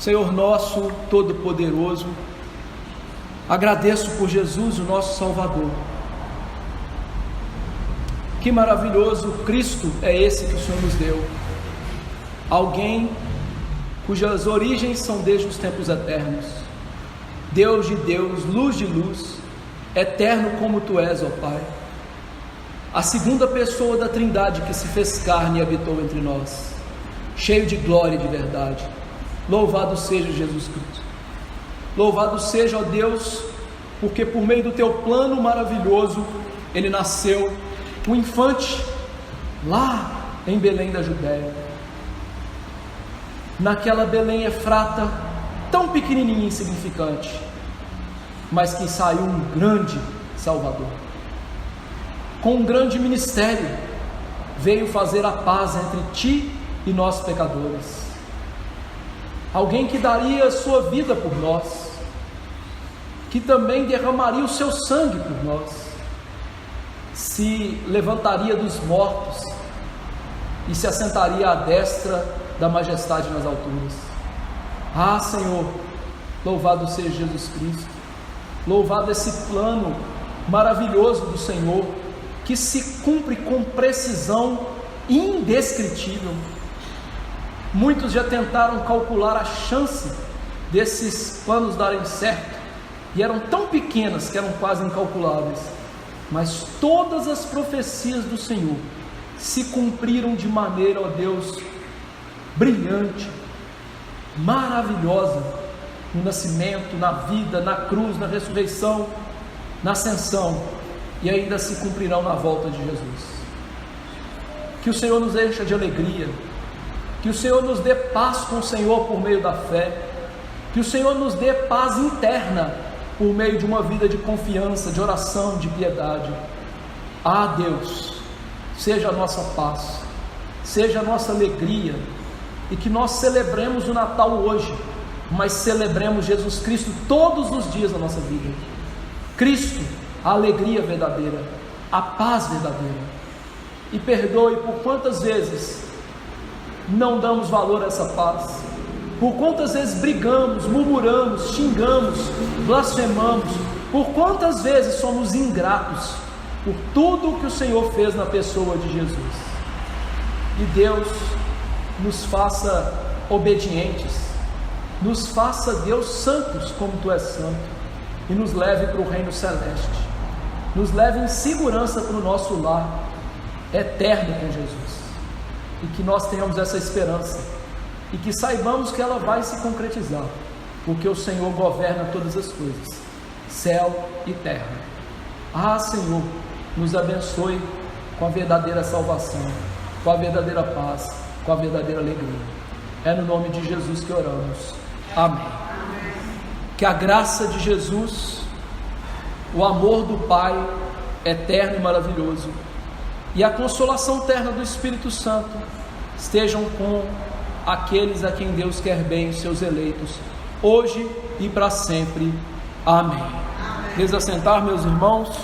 Senhor nosso Todo-Poderoso, agradeço por Jesus, o nosso Salvador. Que maravilhoso Cristo é esse que o Senhor nos deu. Alguém cujas origens são desde os tempos eternos. Deus de Deus, luz de luz, eterno como Tu és, ó Pai. A segunda pessoa da Trindade que se fez carne e habitou entre nós, cheio de glória e de verdade. Louvado seja Jesus Cristo. Louvado seja, ó Deus, porque por meio do Teu plano maravilhoso, Ele nasceu um infante lá em Belém da Judéia. Naquela Belém Efrata, tão pequenininha e insignificante, mas que saiu um grande Salvador. Com um grande ministério, veio fazer a paz entre Ti e nós pecadores. Alguém que daria a sua vida por nós, que também derramaria o seu sangue por nós, se levantaria dos mortos e se assentaria à destra da majestade nas alturas. Ah, Senhor, louvado seja Jesus Cristo, louvado esse plano maravilhoso do Senhor, que se cumpre com precisão indescritível. Muitos já tentaram calcular a chance desses planos darem certo, e eram tão pequenas que eram quase incalculáveis, mas todas as profecias do Senhor se cumpriram de maneira, ó Deus, brilhante, maravilhosa, no nascimento, na vida, na cruz, na ressurreição, na ascensão, e ainda se cumprirão na volta de Jesus. Que o Senhor nos encha de alegria, que o Senhor nos dê paz com o Senhor por meio da fé, que o Senhor nos dê paz interna por meio de uma vida de confiança, de oração, de piedade. Ah, Deus, seja a nossa paz, seja a nossa alegria, e que nós celebremos o Natal hoje, mas celebremos Jesus Cristo todos os dias da nossa vida. Cristo, a alegria verdadeira, a paz verdadeira. E perdoe por quantas vezes não damos valor a essa paz, por quantas vezes brigamos, murmuramos, xingamos, blasfemamos, por quantas vezes somos ingratos por tudo o que o Senhor fez na pessoa de Jesus. E Deus, nos faça obedientes, nos faça, Deus, santos como Tu és santo, e nos leve para o reino celeste, nos leve em segurança para o nosso lar eterno com Jesus, e que nós tenhamos essa esperança, e que saibamos que ela vai se concretizar, porque o Senhor governa todas as coisas, céu e terra. Ah, Senhor, nos abençoe com a verdadeira salvação, com a verdadeira paz, com a verdadeira alegria. É no nome de Jesus que oramos. Amém. Que a graça de Jesus, o amor do Pai eterno e maravilhoso, e a consolação terna do Espírito Santo estejam com aqueles a quem Deus quer bem, os seus eleitos, hoje e para sempre. Amém. Desassentar, meus irmãos.